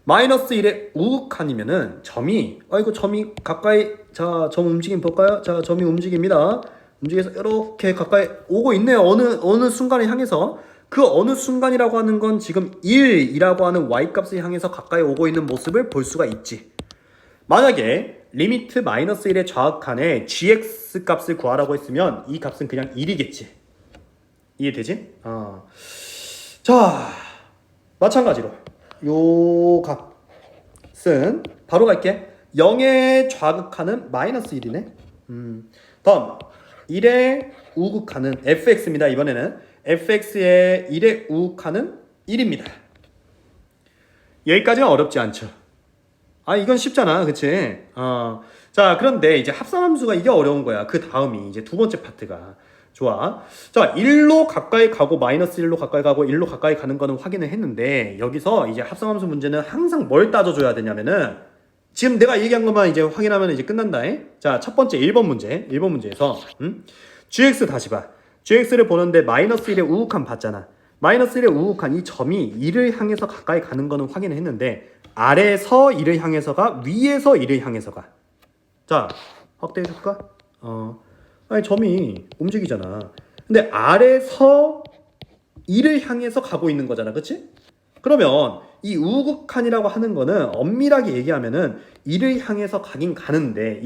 마이너스 1의 우극한이면은 점이 이거 점이 가까이 자 점 움직임 볼까요? 자 점이 움직입니다. 움직여서 이렇게 가까이 오고 있네요. 어느 순간을 향해서 그 어느 순간이라고 하는 건 지금 1이라고 하는 y값을 향해서 가까이 오고 있는 모습을 볼 수가 있지. 만약에 리미트 마이너스 1의 좌극한에 gx 값을 구하라고 했으면 이 값은 그냥 1이겠지. 이해되지? 자, 마찬가지로 요 값은 바로 갈게. 0의 좌극한은 마이너스 1이네. 다음 1의 우극한은 fx입니다. 이번에는 fx의 1의 우극한은 1입니다. 여기까지는 어렵지 않죠. 이건 쉽잖아, 그치? 자, 그런데 이제 합성함수가 이게 어려운 거야. 그 다음이 이제 두 번째 파트가. 좋아. 자, 1로 가까이 가고 마이너스 1로 가까이 가고 1로 가까이 가는 거는 확인을 했는데 여기서 이제 합성함수 문제는 항상 뭘 따져줘야 되냐면은 지금 내가 얘기한 것만 이제 확인하면 이제 끝난다. 자, 첫 번째 1번 문제에서 gx 다시 봐. gx를 보는데 마이너스 1의 우극한 봤잖아. 마이너스 1의 우극한 이 점이 1을 향해서 가까이 가는 거는 확인을 했는데 아래에서 1을 향해서가 위에서 1을 향해서가. 자, 확대해 줄까? 아니 점이 움직이잖아. 근데 아래에서 1을 향해서 가고 있는 거잖아. 그치? 그러면 이 우극한이라고 하는 거는 엄밀하게 얘기하면은 1을 향해서 가긴 가는데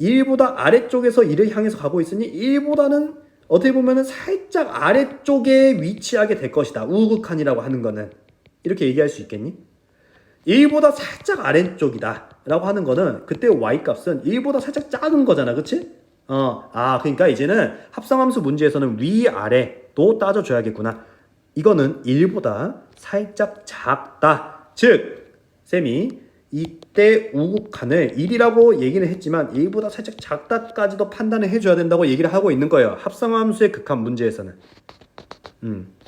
1보다 아래쪽에서 1을 향해서 가고 있으니 1보다는 어떻게 보면은 살짝 아래쪽에 위치하게 될 것이다. 우극한이라고 하는 거는. 이렇게 얘기할 수 있겠니? 1보다 살짝 아래쪽이다 라고 하는 거는 그때 y값은 1보다 살짝 작은 거잖아. 그치? 그러니까 이제는 합성함수 문제에서는 위아래도 따져줘야겠구나. 이거는 1보다 살짝 작다. 즉 쌤이 이때 우극한을 1이라고 얘기는 했지만 1보다 살짝 작다까지도 판단을 해줘야 된다고 얘기를 하고 있는 거예요. 합성함수의 극한 문제에서는.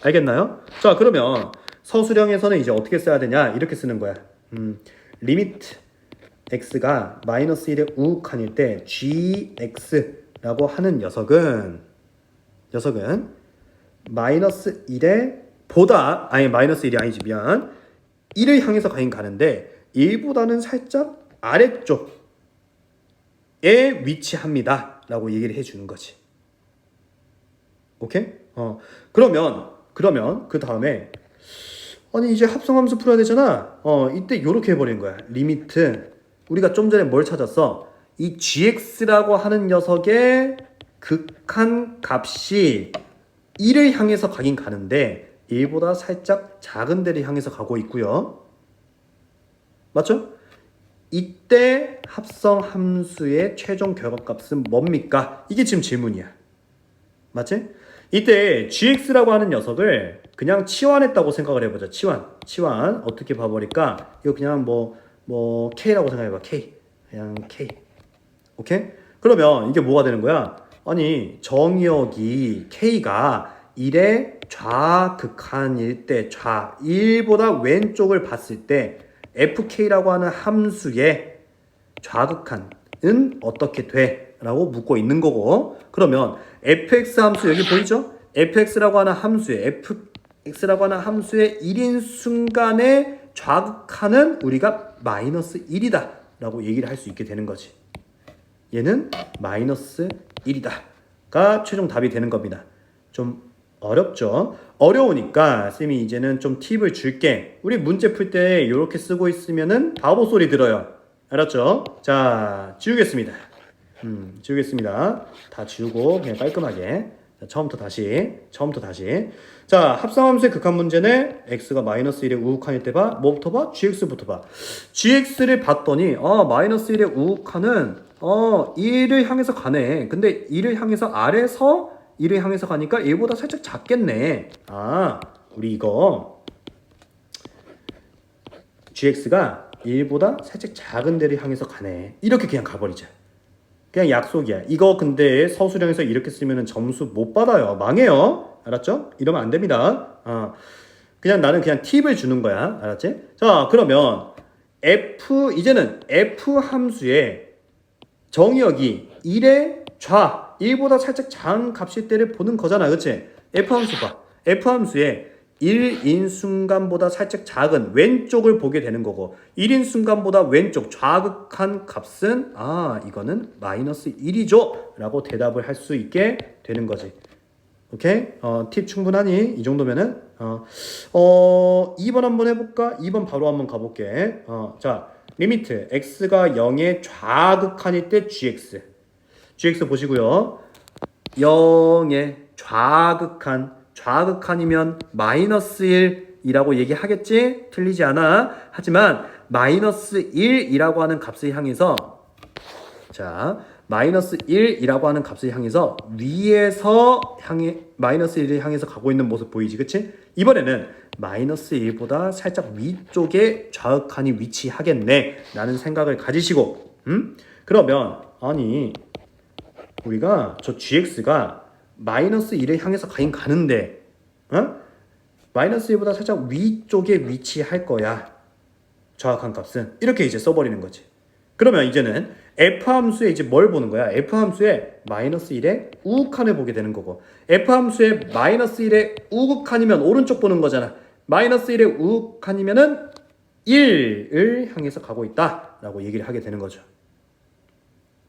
알겠나요? 자, 그러면 서술형에서는 이제 어떻게 써야 되냐? 이렇게 쓰는 거야. 리미트 x가 마이너스 1의 우극한일 때 gx라고 하는 녀석은 마이너스 1의 마이너스 1이 아니지, 미안. 1을 향해서 가는데 1보다는 살짝 아래쪽에 위치합니다 라고 얘기를 해주는 거지. 오케이? 그러면 그 다음에 아니 이제 합성함수 풀어야 되잖아. 이때 요렇게 해버린 거야. 리미트 우리가 좀 전에 뭘 찾았어? 이 gx라고 하는 녀석의 극한 값이 1을 향해서 가긴 가는데 1보다 살짝 작은 데를 향해서 가고 있고요. 맞죠? 이때 합성함수의 최종 결과값은 뭡니까? 이게 지금 질문이야. 맞지? 이때 gx라고 하는 녀석을 그냥 치환했다고 생각을 해보자. 치환 어떻게 봐버릴까? 이거 그냥 뭐 k라고 생각해봐. 그냥 k. 오케이? 그러면 이게 뭐가 되는 거야? 아니 정의역이 k가 1의 좌극한일 때 1보다 왼쪽을 봤을 때 fk라고 하는 함수의 좌극한은 어떻게 돼? 라고 묻고 있는 거고, 그러면 fx 함수 여기 보이죠? fx라고 하는 함수의 1인 순간의 좌극한은 우리가 마이너스 1이다 라고 얘기를 할 수 있게 되는 거지. 얘는 마이너스 1이다 가 최종 답이 되는 겁니다. 좀 어렵죠? 어려우니까 쌤이 이제는 좀 팁을 줄게. 우리 문제 풀 때 이렇게 쓰고 있으면은 바보 소리 들어요. 알았죠? 자, 지우겠습니다. 지우겠습니다. 다 지우고 그냥 깔끔하게. 자, 처음부터 다시. 자, 합성함수의 극한 문제는 x가 마이너스 1의 우극한일 때 봐. 뭐부터 봐? gx부터 봐. gx를 봤더니 마이너스 1의 우극한은 1을 향해서 가네. 근데 1을 향해서 아래서 1을 향해서 가니까 1보다 살짝 작겠네. 우리 이거 gx가 1보다 살짝 작은 데를 향해서 가네. 이렇게 그냥 가버리자. 그냥 약속이야. 이거 근데 서술형에서 이렇게 쓰면 점수 못 받아요. 망해요. 알았죠? 이러면 안 됩니다. 그냥 나는 그냥 팁을 주는 거야. 알았지? 자, 그러면 이제는 f 함수의 정의역이 1의 좌, 1보다 살짝 작은 값일 때를 보는 거잖아. 그치? f 함수 봐. f 함수의 1인 순간보다 살짝 작은 왼쪽을 보게 되는 거고 1인 순간보다 왼쪽 좌극한 값은 이거는 마이너스 1이죠 라고 대답을 할 수 있게 되는 거지. 오케이? 팁 충분하니? 이 정도면은 2번 한번 해볼까? 2번 바로 한번 가볼게. 자, 리미트 x가 0의 좌극한일 때 gx 보시고요. 0의 좌극한이면 마이너스 1이라고 얘기하겠지? 틀리지 않아. 하지만 마이너스 1이라고 하는 값을 향해서 마이너스 1이라고 하는 값을 향해서 마이너스 1을 향해서 가고 있는 모습 보이지? 그치? 이번에는 마이너스 1보다 살짝 위쪽에 좌극한이 위치하겠네 라는 생각을 가지시고 그러면 우리가 저 gx가 마이너스 1을 향해서 가는데 마이너스 1보다 살짝 위쪽에 위치할 거야. 좌극한 값은 이렇게 이제 써버리는 거지. 그러면 이제는 f 함수에 이제 뭘 보는 거야? f 함수에 마이너스 1의 우극한을 보게 되는 거고 f 함수에 마이너스 1의 우극한이면 오른쪽 보는 거잖아. 마이너스 1의 우극한이면은 1을 향해서 가고 있다 라고 얘기를 하게 되는 거죠.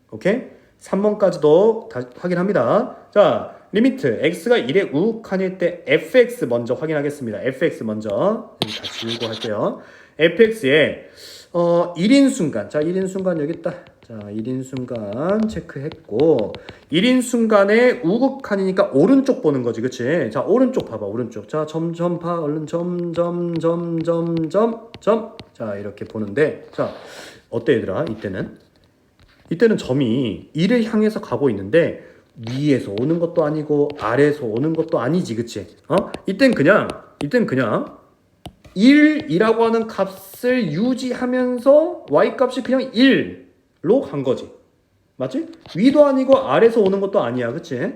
오케이? 3번까지도 다 확인합니다. 자, 리미트 x가 1의 우극한일 때 fx 먼저 확인하겠습니다. fx 먼저 다 지우고 할게요. fx에 1인 순간. 자, 1인 순간 여기 있다. 자, 1인 순간 체크했고 1인 순간에 우극한이니까 오른쪽 보는 거지. 그치? 자, 오른쪽 봐봐. 오른쪽. 자, 점점 봐. 얼른 점. 자, 이렇게 보는데 자, 어때 얘들아? 이때는 점이 1을 향해서 가고 있는데 위에서 오는 것도 아니고 아래에서 오는 것도 아니지. 그치? 이땐 그냥 1이라고 하는 값을 유지하면서 y값이 그냥 1로 간 거지. 맞지? 위도 아니고 아래에서 오는 것도 아니야. 그치?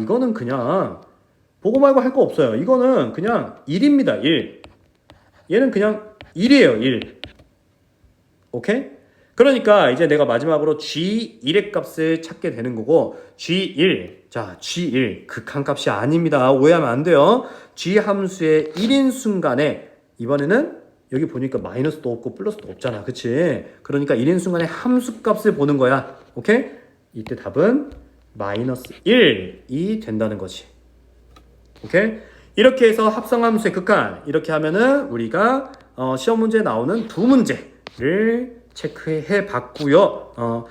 이거는 그냥 보고 말고 할 거 없어요. 이거는 그냥 1입니다. 1. 얘는 그냥 1이에요. 1. 오케이? 그러니까 이제 내가 마지막으로 G1의 값을 찾게 되는 거고 G1, 자 G1 극한값이 아닙니다. 오해하면 안 돼요. G 함수의 1인 순간에 이번에는 여기 보니까 마이너스도 없고 플러스도 없잖아. 그치? 그러니까 1인 순간에 함수값을 보는 거야. 오케이? 이때 답은 마이너스 1이 된다는 거지. 오케이? 이렇게 해서 합성함수의 극한 이렇게 하면은 우리가 시험 문제에 나오는 두 문제를 체크해 봤고요.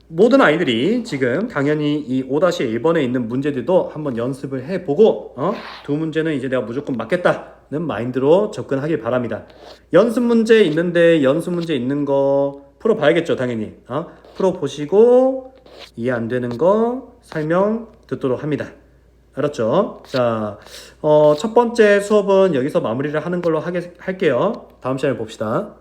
모든 아이들이 지금 당연히 이 5-1번에 있는 문제들도 한번 연습을 해보고 두 문제는 이제 내가 무조건 맞겠다는 마인드로 접근하길 바랍니다. 연습 문제 있는 거 풀어봐야겠죠. 당연히 풀어보시고 이해 안 되는 거 설명 듣도록 합니다. 알았죠? 자, 첫 번째 수업은 여기서 마무리를 하는 걸로 할게요. 다음 시간에 봅시다.